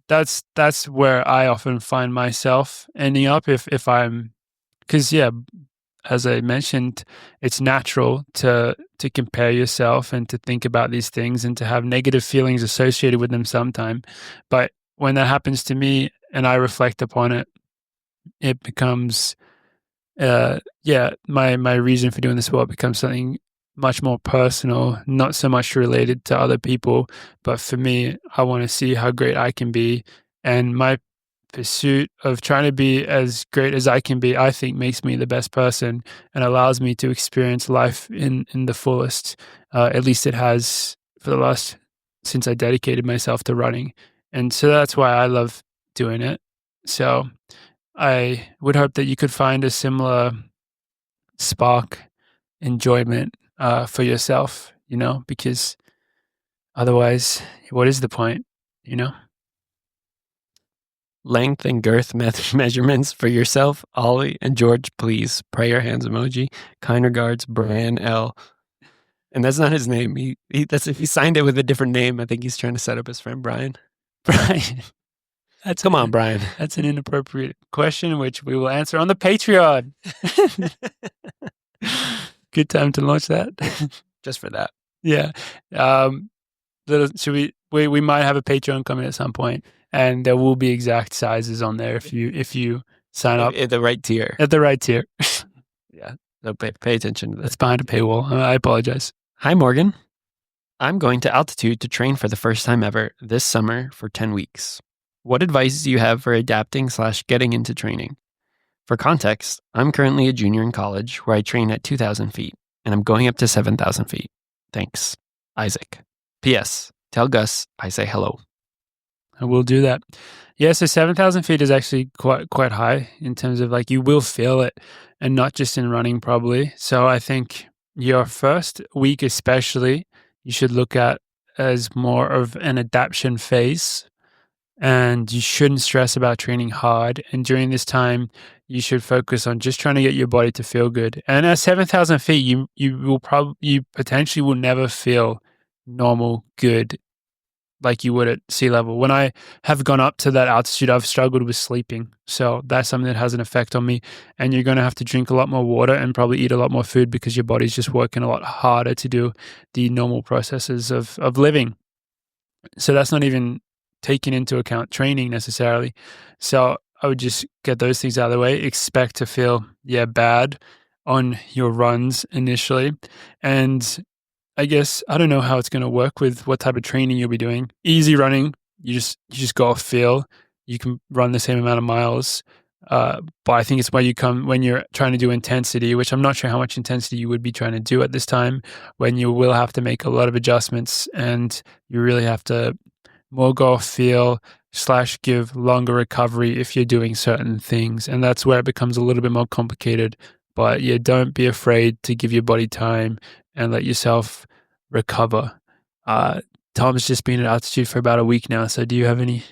That's where I often find myself ending up if I'm because yeah, as I mentioned, it's natural to compare yourself and to think about these things and to have negative feelings associated with them sometime. But when that happens to me and I reflect upon it, it becomes my reason for doing this work becomes something much more personal, not so much related to other people, but for me, I want to see how great I can be. And my pursuit of trying to be as great as I can be, I think makes me the best person and allows me to experience life in the fullest. At least it has for the last, since I dedicated myself to running. And so that's why I love doing it. So I would hope that you could find a similar spark enjoyment for yourself, because otherwise, what is the point, Length and girth measurements for yourself, Ollie and George, please. Prayer hands emoji. Kind regards, Brian L. And that's not his name. He signed it with a different name. I think he's trying to set up his friend Brian. Brian? Come on, Brian. That's an inappropriate question, which we will answer on the Patreon. Good time to launch that. Just for that. Yeah. Should we might have a Patreon coming at some point, and there will be exact sizes on there if you sign up at the right tier. At the right tier. Yeah. So pay attention to that. It's behind a paywall. I apologize. Hi, Morgan. I'm going to altitude to train for the first time ever this summer for 10 weeks. What advice do you have for adapting/getting into training? For context, I'm currently a junior in college where I train at 2,000 feet, and I'm going up to 7,000 feet. Thanks. Isaac. P.S. Tell Gus I say hello. I will do that. Yeah, so 7,000 feet is actually quite high in terms of you will feel it, and not just in running probably. So I think your first week especially, you should look at as more of an adaptation phase, and you shouldn't stress about training hard. And during this time, you should focus on just trying to get your body to feel good. And at 7,000 feet, you potentially will never feel normal, good, like you would at sea level. When I have gone up to that altitude, I've struggled with sleeping. So that's something that has an effect on me. And you're going to have to drink a lot more water and probably eat a lot more food because your body's just working a lot harder to do the normal processes of living. So that's not even taking into account training necessarily. So I would just get those things out of the way. Expect to feel, bad on your runs initially. And I guess I don't know how it's going to work with what type of training you'll be doing. Easy running, you just go off feel. You can run the same amount of miles, but I think it's where you come when you're trying to do intensity, which I'm not sure how much intensity you would be trying to do at this time, when you will have to make a lot of adjustments and you really have to more go off feel / give longer recovery if you're doing certain things, and that's where it becomes a little bit more complicated. But yeah, don't be afraid to give your body time and let yourself recover. Tom's just been at altitude for about a week now. So do you have any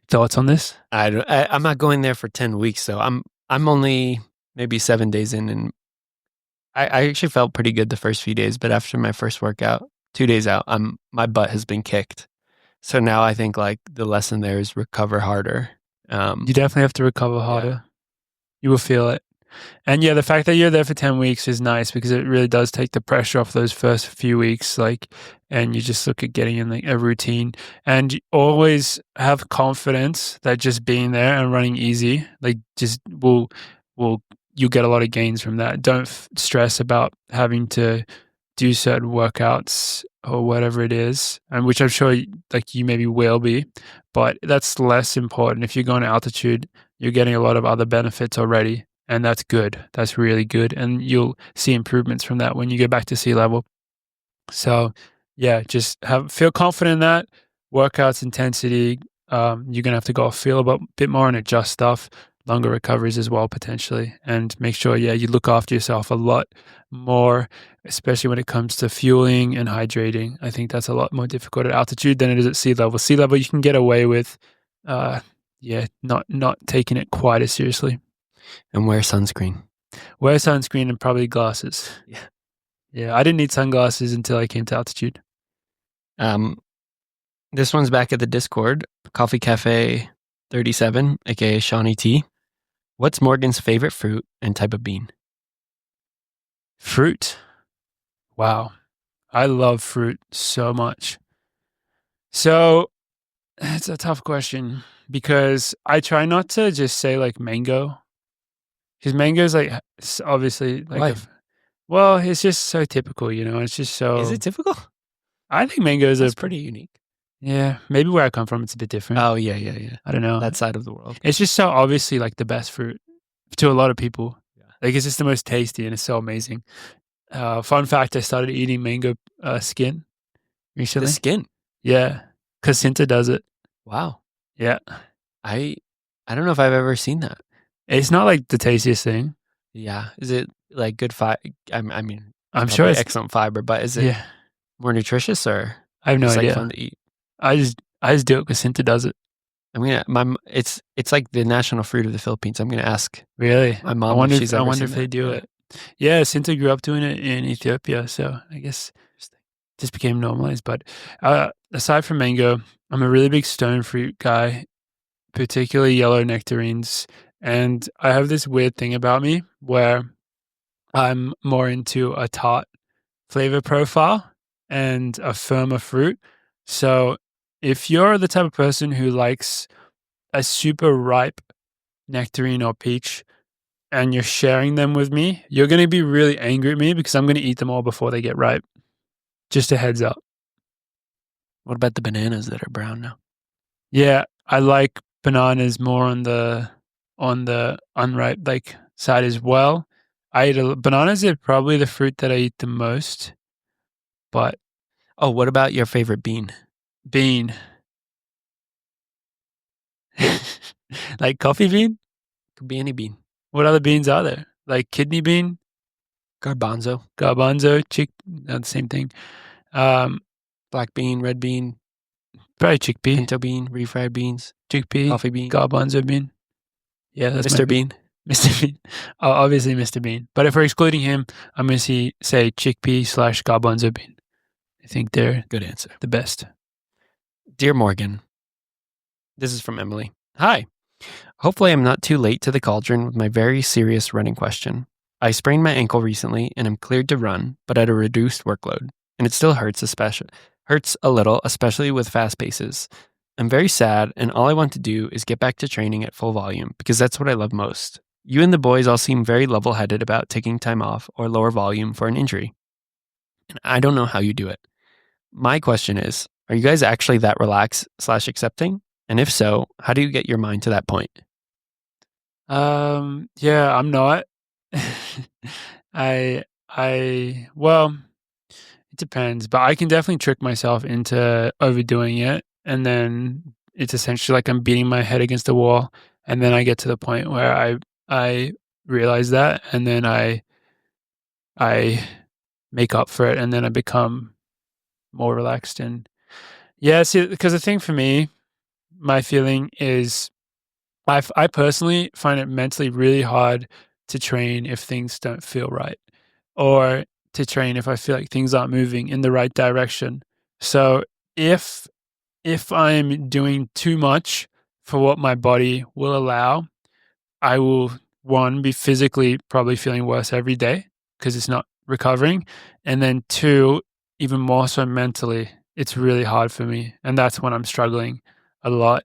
thoughts on this? I'm not going there for 10 weeks, though. I'm only maybe 7 days in, and I actually felt pretty good the first few days. But after my first workout, 2 days out, my butt has been kicked. So now I think the lesson there is recover harder. You definitely have to recover harder. Yeah. You will feel it. And yeah, the fact that you're there for 10 weeks is nice because it really does take the pressure off those first few weeks. And you just look at getting in a routine, and you always have confidence that just being there and running easy, just you'll get a lot of gains from that. Don't stress about having to do certain workouts or whatever it is, and which I'm sure like you maybe will be, but that's less important. If you're going to altitude, you're getting a lot of other benefits already, and that's good. That's really good, and you'll see improvements from that when you go back to sea level. So yeah, just feel confident in that. Workouts intensity, you're gonna have to go feel a bit more and adjust stuff, longer recoveries as well potentially, and make sure you look after yourself a lot more, especially when it comes to fueling and hydrating. I think that's a lot more difficult at altitude than it is at sea level. Sea level you can get away with, not taking it quite as seriously. And wear sunscreen. Wear sunscreen and probably glasses. Yeah, I didn't need sunglasses until I came to altitude. This one's back at the Discord. Coffee Cafe 37, aka Shawnee T. What's Morgan's favorite fruit and type of bean? Fruit. Wow. I love fruit so much. So it's a tough question because I try not to just say like mango. Because mango is like obviously like well, it's just so typical, It's just so. Is it typical? I think mangoes are pretty unique. Yeah, maybe where I come from, it's a bit different. Oh yeah. I don't know. That side of the world. It's just so obviously like the best fruit to a lot of people. Yeah. Like it's just the most tasty and it's so amazing. Fun fact: I started eating mango skin recently. The skin. Yeah, because Sinta does it. Wow. Yeah. I don't know if I've ever seen that. It's not like the tastiest thing. Yeah. Is it like good fiber? I mean, I'm sure it's excellent fiber, but is it more nutritious or? I have no idea. Like fun to eat. I just do it because Sinta does it. It's like the national fruit of the Philippines. I'm gonna ask. Really? My mom. I wonder if they do it. Yeah, Sinta grew up doing it in Ethiopia, so I guess this became normalized. But aside from mango, I'm a really big stone fruit guy, particularly yellow nectarines. And I have this weird thing about me where I'm more into a tart flavor profile and a firmer fruit. So if you're the type of person who likes a super ripe nectarine or peach and you're sharing them with me, you're going to be really angry at me because I'm going to eat them all before they get ripe. Just a heads up. What about the bananas that are brown now? Yeah, I like bananas more on the unripe like side as well. Bananas are probably the fruit that I eat the most. But what about your favorite bean? Bean. Like coffee bean? Could be any bean. What other beans are there? Like kidney bean? Garbanzo, the same thing. Black bean, red bean, probably chickpea. pinto bean, refried beans, chickpea, coffee bean, garbanzo bean. Yeah, that's Mr. Bean. Mr. Bean. Obviously Mr. Bean. But if we're excluding him, I'm going to say chickpea / garbanzo bean. I think they're good answer. The best. Dear Morgan, this is from Emily. Hi. Hopefully I'm not too late to the cauldron with my very serious running question. I sprained my ankle recently and I'm cleared to run, but at a reduced workload. And it still hurts a little, especially with fast paces. I'm very sad, and all I want to do is get back to training at full volume because that's what I love most. You and the boys all seem very level-headed about taking time off or lower volume for an injury. And I don't know how you do it. My question is, are you guys actually that relaxed / accepting? And if so, how do you get your mind to that point? Yeah, I'm not. Well, it depends, but I can definitely trick myself into overdoing it. And then it's essentially like I'm beating my head against the wall. And then I get to the point where I realize that, and then I make up for it, and then I become more relaxed. And yeah, see, because the thing for me, my feeling is I personally find it mentally really hard to train if things don't feel right, or to train if I feel like things aren't moving in the right direction. So if I'm doing too much for what my body will allow, I will, one, be physically probably feeling worse every day because it's not recovering. And then two, even more so mentally, it's really hard for me. And that's when I'm struggling a lot.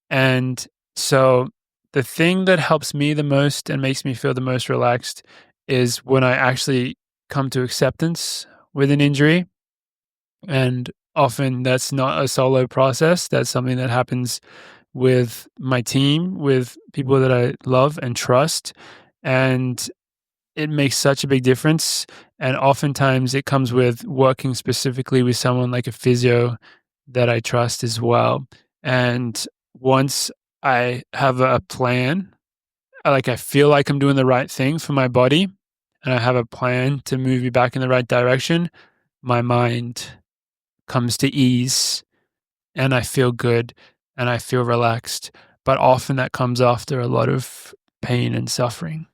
And so the thing that helps me the most and makes me feel the most relaxed is when I actually come to acceptance with an injury. And often that's not a solo process. That's something that happens with my team, with people that I love and trust. And it makes such a big difference. And oftentimes it comes with working specifically with someone like a physio that I trust as well. And once I have a plan, I feel like I'm doing the right thing for my body, and I have a plan to move me back in the right direction, my mind comes to ease and I feel good and I feel relaxed. But often that comes after a lot of pain and suffering.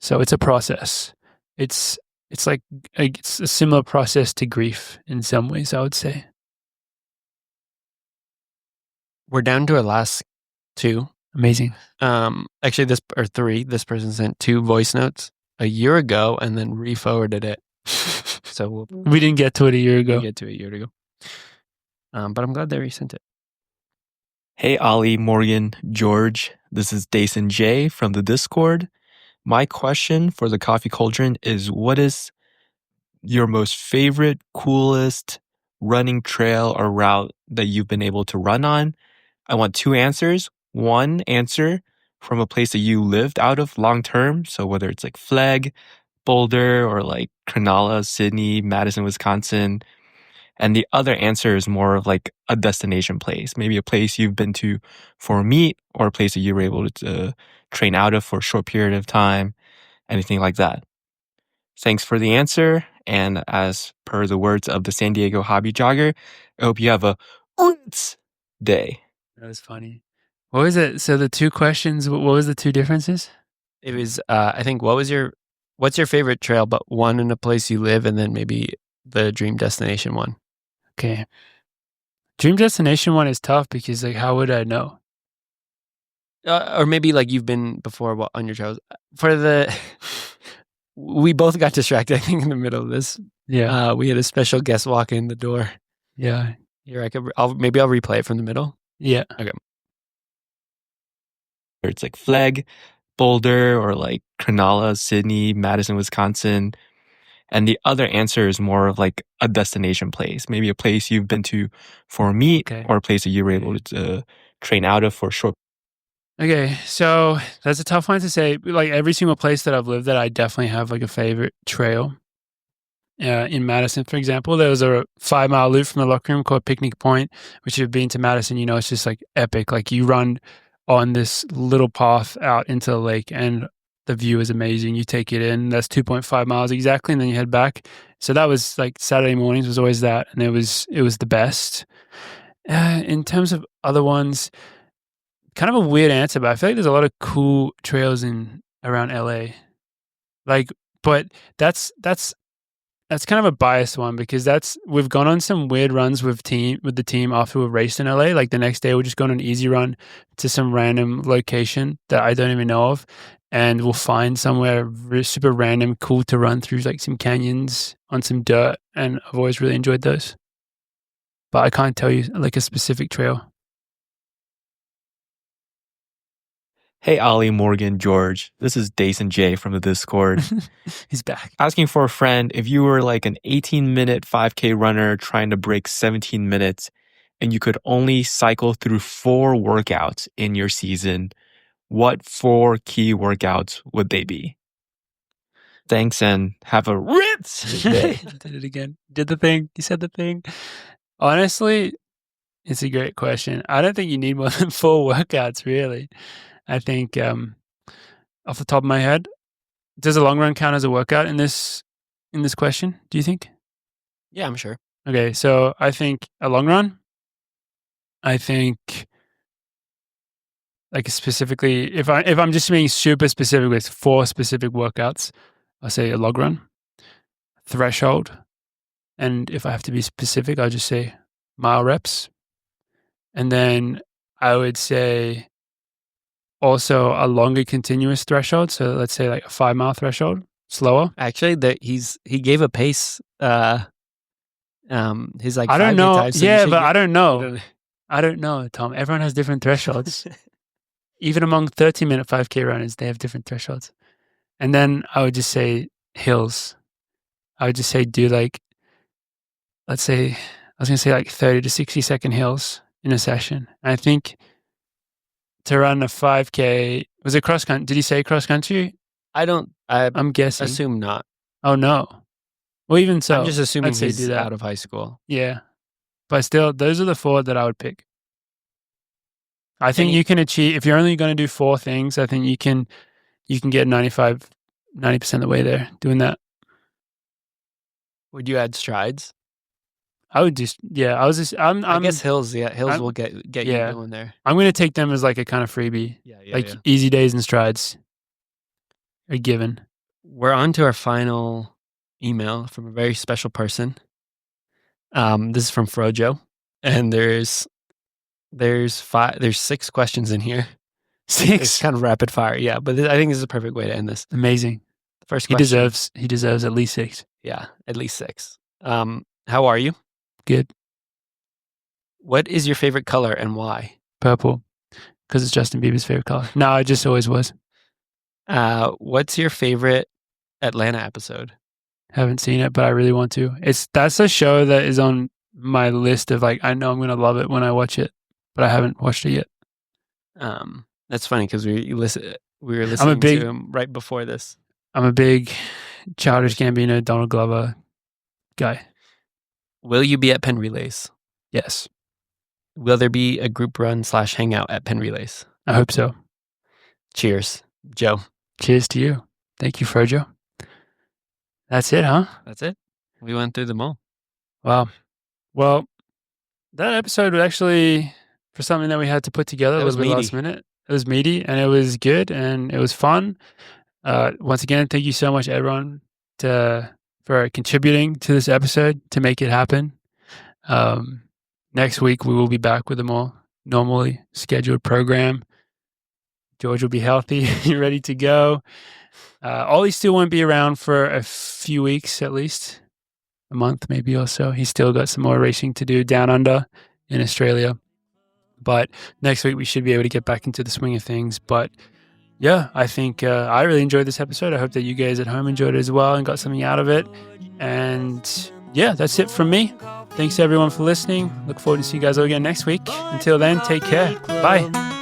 So it's a process. It's it's a similar process to grief in some ways, I would say. We're down to our last two. Amazing. Actually, three. This person sent 2 voice notes a year ago and then re-forwarded it. So we didn't get to it a year ago. But I'm glad they resent it. Hey, Ollie, Morgan, George. This is Dathan J from the Discord. My question for the Coffee Cauldron is, what is your most favorite, coolest running trail or route that you've been able to run on? I want 2 answers. One answer from a place that you lived out of long term. So whether it's like Flag, Boulder, or like Cronulla, Sydney, Madison, Wisconsin. And the other answer is more of like a destination place, maybe a place you've been to for a meet or a place that you were able to train out of for a short period of time, anything like that. Thanks for the answer. And as per the words of the San Diego hobby jogger, I hope you have a day. That was funny. What was it? So the 2 questions, what was the 2 differences? It was, I think, what's your favorite trail, but one in a place you live, and then maybe the dream destination one. Okay. Dream destination one is tough because how would I know? Or maybe you've been before on your travels. We both got distracted, I think, in the middle of this. Yeah. We had a special guest walk in the door. Yeah. Here, I'll replay it from the middle. Yeah. Okay. It's like Flag, Boulder, or like Cronulla, Sydney, Madison, Wisconsin. And the other answer is more of like a destination place, maybe a place you've been to for a meet or a place that you were able to train out of for a short. Okay, so that's a tough one to say. Every single place that I've lived at, I definitely have a favorite trail. In Madison, for example, there was a 5-mile loop from the locker room called Picnic Point, which if you've been to Madison, it's just epic. You run on this little path out into the lake and the view is amazing. You take it in, that's 2.5 miles exactly, and then you head back. So that was Saturday mornings was always that, and it was the best. In terms of other ones, kind of a weird answer, but I feel there's a lot of cool trails around LA. But that's kind of a biased one because we've gone on some weird runs with the team after we've raced in LA. The next day we'll just go on an easy run to some random location that I don't even know of, and we'll find somewhere super random, cool to run through some canyons on some dirt, and I've always really enjoyed those. But I can't tell you a specific trail. Hey, Ollie, Morgan, George. This is Dathan J from the Discord. He's back. Asking for a friend, if you were an 18-minute 5K runner trying to break 17 minutes and you could only cycle through 4 workouts in your season, what 4 key workouts would they be? Thanks and have a Ritz day. Did it again. Did the thing. You said the thing. Honestly, it's a great question. I don't think you need more than 4 workouts, really. I think off the top of my head, does a long run count as a workout in this question, do you think? Yeah, I'm sure. Okay, so I think a long run. I think specifically, if I'm just being super specific with 4 specific workouts, I'll say a log run, threshold, and if I have to be specific, I'll just say mile reps. And then I would say also a longer continuous threshold. So let's say a 5-mile threshold, slower. Actually, he gave a pace. His I don't know. Time, so but I don't know. I don't know, Tom. Everyone has different thresholds. Even among 30-minute 5K runners, they have different thresholds. And then I would just say hills. I would just say do let's say, I was going to say like 30 to 60 second hills in a session. I think to run a 5K, was it cross country? Did he say cross country? I'm guessing. assume not. Oh, no. Well, even so. I'm just assuming I'd say he's do that. out of high school. Yeah. But still, those are the 4 that I would pick. I think you can achieve, if you're only going to do 4 things, I think you can get 90% of the way there doing that. Would you add strides? I would just, yeah, I guess hills will get you going there. I'm going to take them as like a kind of freebie. Yeah. Easy days and strides are given. We're on to our final email from a very special person. This is from Frojo, and there's 6 questions in here. 6? It's kind of rapid fire, yeah. But I think this is a perfect way to end this. Amazing. The first question. He deserves at least 6. Yeah, at least 6. How are you? Good. What is your favorite color and why? Purple, because it's Justin Bieber's favorite color. No, it just always was. What's your favorite Atlanta episode? Haven't seen it, but I really want to. That's a show that is on my list of like, I know I'm going to love it when I watch it, but I haven't watched it yet. That's funny because we were listening to him right before this. I'm a big Childish Gambino, Donald Glover guy. Will you be at Penn Relays? Yes. Will there be a group run / hangout at Penn Relays? I hope so. Cheers, Joe. Cheers to you. Thank you, Frojo. That's it, huh? That's it. We went through them all. Wow. Well, that episode was actually, for something that we had to put together, a little bit last minute. It was meaty and it was good and it was fun. Once again, thank you so much, Edron, for contributing to this episode to make it happen. Next week, we will be back with a more normally scheduled program. George will be healthy, ready to go. Ollie still won't be around for a few weeks, at least a month maybe or so. He's still got some more racing to do down under in Australia. But next week, we should be able to get back into the swing of things. But yeah, I think I really enjoyed this episode. I hope that you guys at home enjoyed it as well and got something out of it. And yeah, that's it from me. Thanks everyone for listening. Look forward to see you guys all again next week. Until then, take care. Bye.